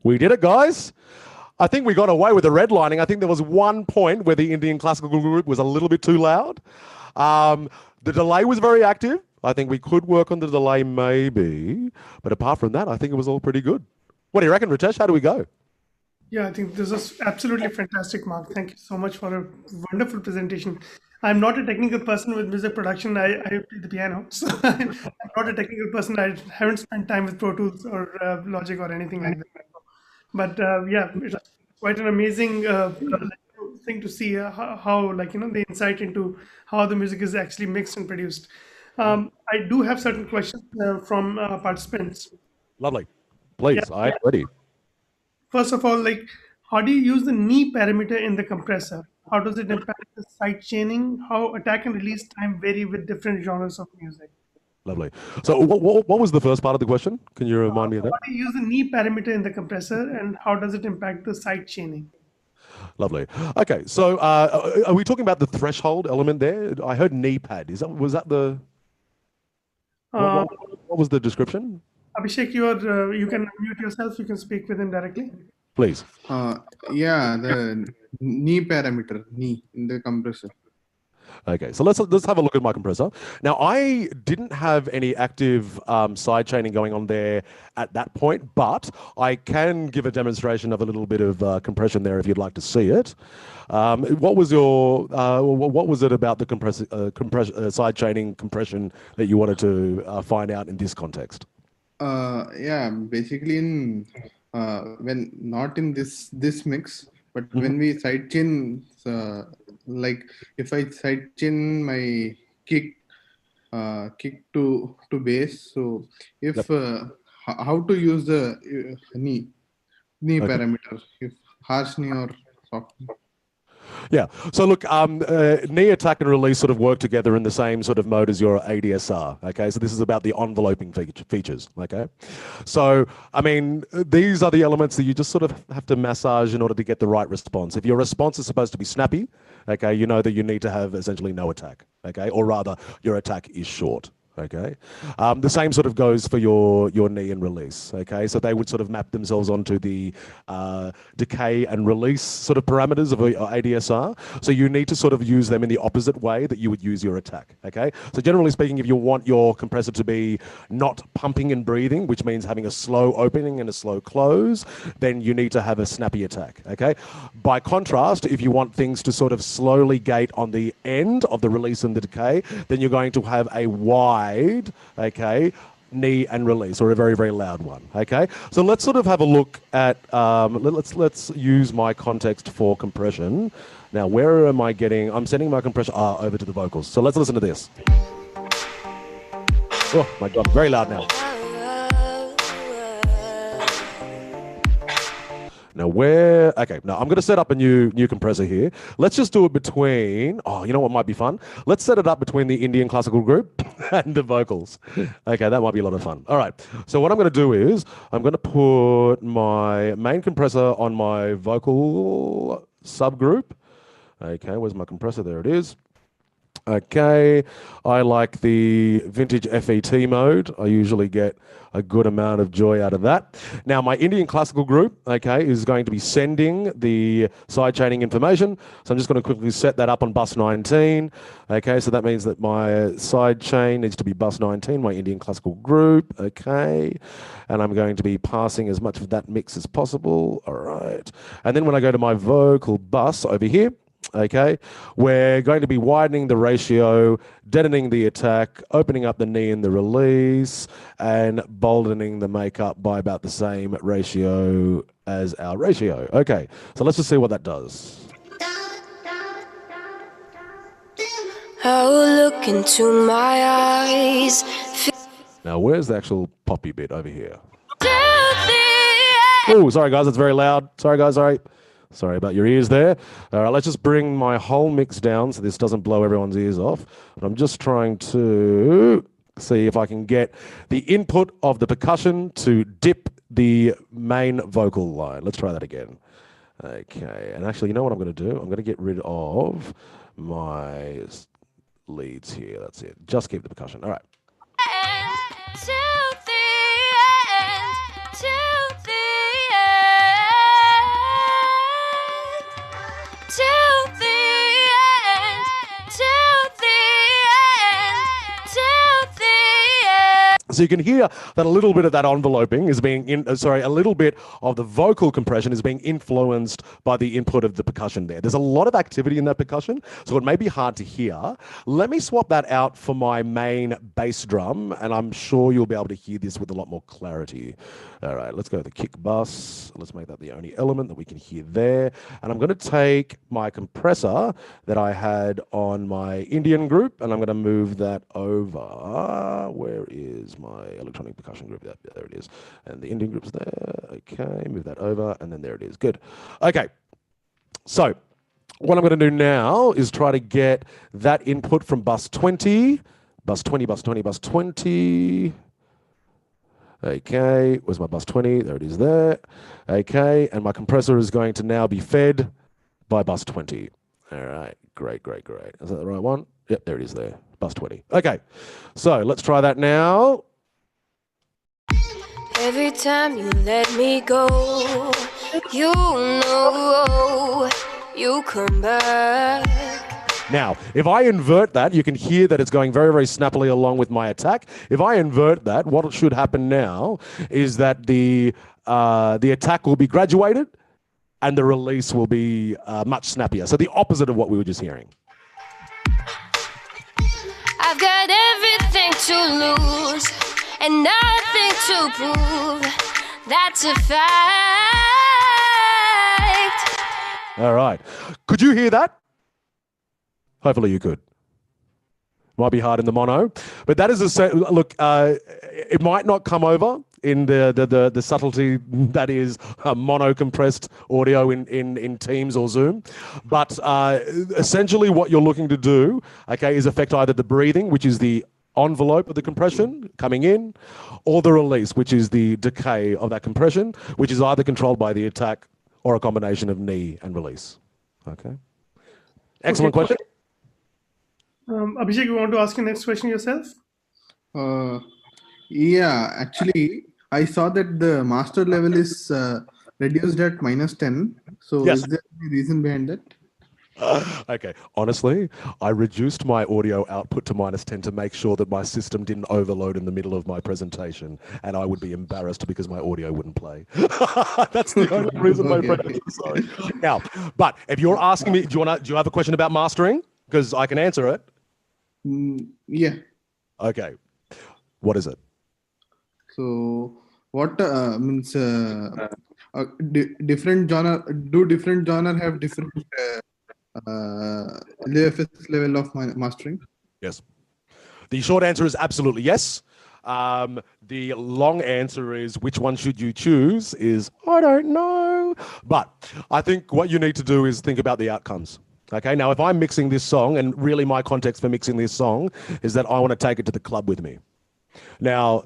We did it, guys. I think we got away with the redlining. I think there was one point where the Indian classical group was a little bit too loud. The delay was very active. I think we could work on the delay maybe. But apart from that, I think it was all pretty good. What do you reckon, Ritesh? How do we go? Yeah, I think this is absolutely fantastic, Mark. Thank you so much for a wonderful presentation. I'm not a technical person with music production. I play the piano. So I'm not a technical person. I haven't spent time with Pro Tools or Logic or anything like that. But yeah, it's quite an amazing thing to see how the insight into how the music is actually mixed and produced. I do have certain questions from participants. Lovely. Please, Yeah. I'm ready. First of all, how do you use the knee parameter in the compressor? How does it impact the side chaining? How attack and release time vary with different genres of music? Lovely. So what was the first part of the question? Can you remind me of that? How do you use the knee parameter in the compressor, and how does it impact the side chaining? Lovely. Okay, so are we talking about the threshold element there? I heard knee pad. Was that the what was the description? Abhishek, you can mute yourself. You can speak with him directly. Please. Yeah, the knee parameter, knee in the compressor. Okay, so let's have a look at my compressor. Now, I didn't have any active side chaining going on there at that point, but I can give a demonstration of a little bit of compression there if you'd like to see it. What was it about the side chaining compression that you wanted to find out in this context? Yeah, basically when not in this mix, but when we sidechain, like if I sidechain my kick to bass, so if how to use the knee parameter, if harsh knee or soft knee. Yeah. So look, knee attack and release sort of work together in the same sort of mode as your ADSR. Okay. So this is about the enveloping features. Okay. So, I mean, these are the elements that you just sort of have to massage in order to get the right response. If your response is supposed to be snappy, okay, you know that you need to have essentially no attack. Okay. Or rather, your attack is short. Okay, the same sort of goes for your knee and release. Okay, so they would sort of map themselves onto the decay and release sort of parameters of ADSR. So you need to sort of use them in the opposite way that you would use your attack. Okay, so generally speaking, if you want your compressor to be not pumping and breathing, which means having a slow opening and a slow close, then you need to have a snappy attack. Okay, by contrast, if you want things to sort of slowly gate on the end of the release and the decay, then you're going to have a wide, okay, knee and release, or a very, very loud one. Okay, so let's sort of have a look at let's use my context for compression. Now, where am I getting? I'm sending my compression over to the vocals. So let's listen to this. Oh my God, very loud now. Now okay, now I'm going to set up a new compressor here. Let's just do it between, you know what might be fun? Let's set it up between the Indian classical group and the vocals. Okay, that might be a lot of fun. All right, so what I'm going to do is I'm going to put my main compressor on my vocal subgroup. Okay, where's my compressor? There it is. Okay, I like the vintage FET mode. I usually get a good amount of joy out of that. Now, my Indian classical group, okay, is going to be sending the sidechaining information. So I'm just going to quickly set that up on bus 19. Okay, so that means that my sidechain needs to be bus 19, my Indian classical group. Okay, and I'm going to be passing as much of that mix as possible. All right, and then when I go to my vocal bus over here, okay, we're going to be widening the ratio, deadening the attack, opening up the knee in the release, and boldening the makeup by about the same ratio as our ratio. Okay, so let's just see what that does. Oh, look into my eyes. Now, where's the actual poppy bit over here? Oh, sorry guys, it's very loud. Sorry guys, sorry. Sorry about your ears there. All right, let's just bring my whole mix down so this doesn't blow everyone's ears off. But I'm just trying to see if I can get the input of the percussion to dip the main vocal line. Let's try that again. Okay, and actually, you know what I'm going to do? I'm going to get rid of my leads here. That's it. Just keep the percussion. All right. So you can hear that a little bit of that enveloping is being, a little bit of the vocal compression is being influenced by the input of the percussion there. There's a lot of activity in that percussion, so it may be hard to hear. Let me swap that out for my main bass drum, and I'm sure you'll be able to hear this with a lot more clarity. All right, let's go to the kick bus. Let's make that the only element that we can hear there. And I'm going to take my compressor that I had on my Indian group, and I'm going to move that over. Where is my electronic percussion group? There it is. And the Indian group's there. Okay, move that over, and then there it is. Good. Okay, so what I'm going to do now is try to get that input from bus 20, bus 20, bus 20, bus 20. Okay, where's my bus 20? There it is there. Okay, and my compressor is going to now be fed by bus 20. All right, great, great, great. Is that the right one? Yep, there it is there, bus 20. Okay, so let's try that now. Every time you let me go, you know you come back. Now, if I invert that, you can hear that it's going very, very snappily along with my attack. If I invert that, what should happen now is that the attack will be graduated and the release will be much snappier. So the opposite of what we were just hearing. I've got everything to lose and nothing to prove. That's a fact. All right. Could you hear that? Hopefully you could. Might be hard in the mono, but that is look. It might not come over in the subtlety that is mono compressed audio in Teams or Zoom, but essentially what you're looking to do, okay, is affect either the breathing, which is the envelope of the compression coming in, or the release, which is the decay of that compression, which is either controlled by the attack or a combination of knee and release. Okay. Excellent question. Abhishek, you want to ask your next question yourself? Yeah, actually, I saw that the master level is reduced at -10. So Yes. is there any reason behind that? Okay, honestly, I reduced my audio output to -10 to make sure that my system didn't overload in the middle of my presentation, and I would be embarrassed because my audio wouldn't play. That's the only reason, my friend. I'm sorry. Now, but if you're asking me, do you have a question about mastering? Because I can answer it. Yeah. Okay, what is it? So what means different genre? Do different genre have different LFS level of mastering? Yes. The short answer is absolutely yes. The long answer is which one should you choose is I don't know. But I think what you need to do is think about the outcomes. Okay, now if I'm mixing this song, and really my context for mixing this song is that I want to take it to the club with me. Now,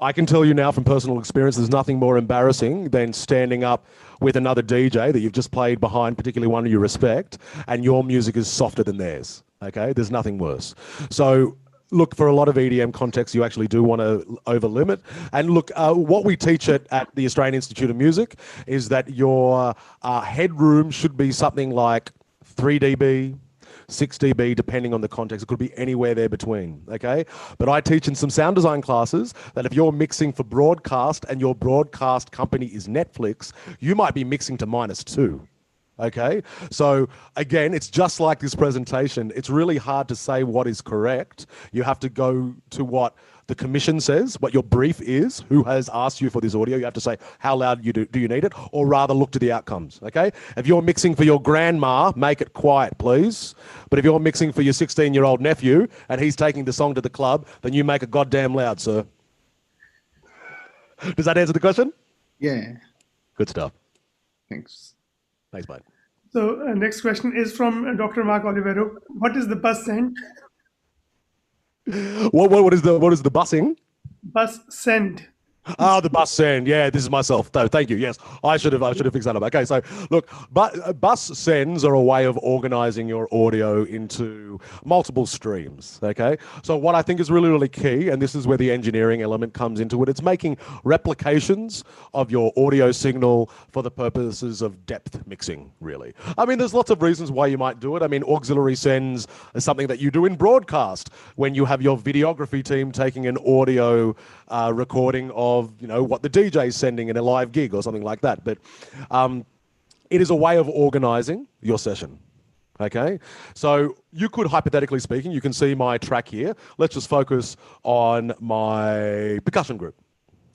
I can tell you now from personal experience, there's nothing more embarrassing than standing up with another DJ that you've just played behind, particularly one you respect, and your music is softer than theirs. Okay, there's nothing worse. So look, for a lot of EDM contexts, you actually do want to over limit. And look, what we teach at the Australian Institute of Music is that your headroom should be something like 3 dB, 6 dB, depending on the context. It could be anywhere there between, okay? But I teach in some sound design classes that if you're mixing for broadcast and your broadcast company is Netflix, you might be mixing to -2. Okay, so again, it's just like this presentation. It's really hard to say what is correct. You have to go to what the commission says, what your brief is, who has asked you for this audio. You have to say how loud do you need it, or rather look to the outcomes. Okay, if you're mixing for your grandma, make it quiet, please. But if you're mixing for your 16-year-old nephew and he's taking the song to the club, then you make it goddamn loud, sir. Does that answer the question? Yeah. Good stuff. Thanks. Thanks, mate. So next question is from Dr. Mark Oliveiro. What is the bus send? What is the busing? Bus send. Oh, the bus send. Yeah, this is myself. Thank you. Yes, I should have fixed that up. Okay, so look, bus sends are a way of organizing your audio into multiple streams. Okay, so what I think is really, really key, and this is where the engineering element comes into it, it's making replications of your audio signal for the purposes of depth mixing, really. I mean, there's lots of reasons why you might do it. I mean, auxiliary sends is something that you do in broadcast when you have your videography team taking an audio recording of, you know, what the DJ is sending in a live gig or something like that. But it is a way of organizing your session. Okay, so you could, hypothetically speaking, you can see my track here. Let's just focus on my percussion group.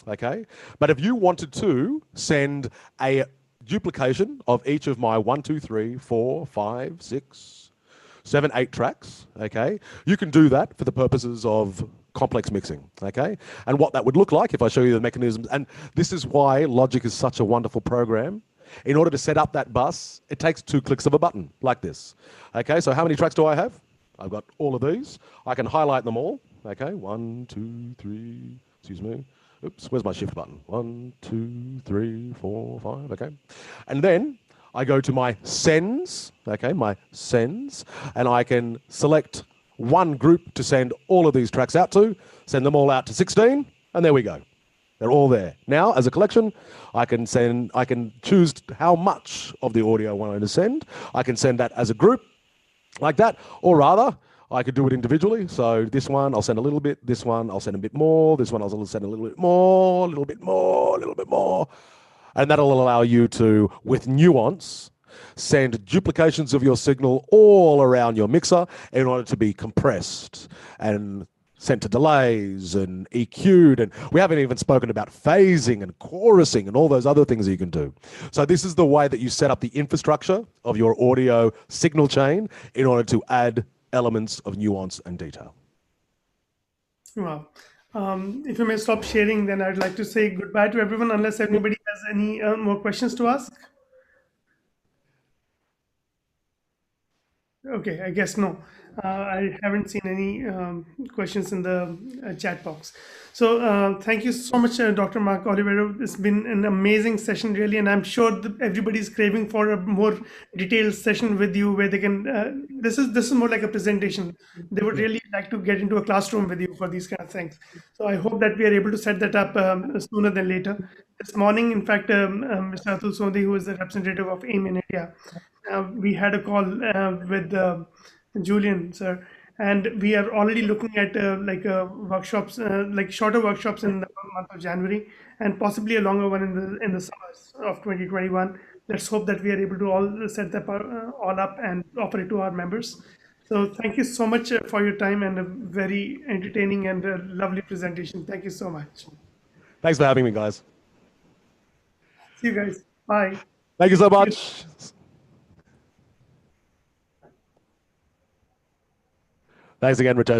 Okay, but if you wanted to send a duplication of each of my 1, 2, 3, 4, 5, 6, 7, 8 tracks, okay, you can do that for the purposes of complex mixing, okay? And what that would look like if I show you the mechanisms, and this is why Logic is such a wonderful program. In order to set up that bus, it takes 2 clicks of a button, like this. Okay, so how many tracks do I have? I've got all of these. I can highlight them all, okay? 1, 2, 3, excuse me. Oops, where's my shift button? 1, 2, 3, 4, 5, okay? And then I go to my sends, okay, my sends, and I can select one group to send all of these tracks out to, send them all out to 16, and there we go. They're all there. Now, as a collection, I can choose how much of the audio I want to send. I can send that as a group, like that, or rather, I could do it individually. So this one, I'll send a little bit. This one, I'll send a bit more. This one, I'll send a little bit more, a little bit more, a little bit more. And that'll allow you to, with nuance, send duplications of your signal all around your mixer in order to be compressed and sent to delays and EQ'd. And we haven't even spoken about phasing and chorusing and all those other things that you can do. So this is the way that you set up the infrastructure of your audio signal chain in order to add elements of nuance and detail. Wow. If you may stop sharing, then I'd like to say goodbye to everyone unless anybody has any more questions to ask. Okay, I guess no. I haven't seen any questions in the chat box. So thank you so much, Dr. Mark Oliveiro. It's been an amazing session, really, and I'm sure that everybody's craving for a more detailed session with you, where they can. This is more like a presentation. They would really like to get into a classroom with you for these kind of things. So I hope that we are able to set that up sooner than later. This morning, in fact, Mr. Atul Sodhi, who is the representative of AIM in India, we had a call with Julian, sir, and we are already looking at workshops, like shorter workshops in the month of January, and possibly a longer one in the summers of 2021. Let's hope that we are able to all set that all up and offer it to our members. So thank you so much for your time and a very entertaining and lovely presentation. Thank you so much. Thanks for having me, guys. See you guys. Bye. Thank you so much. Thanks again, Ritesh.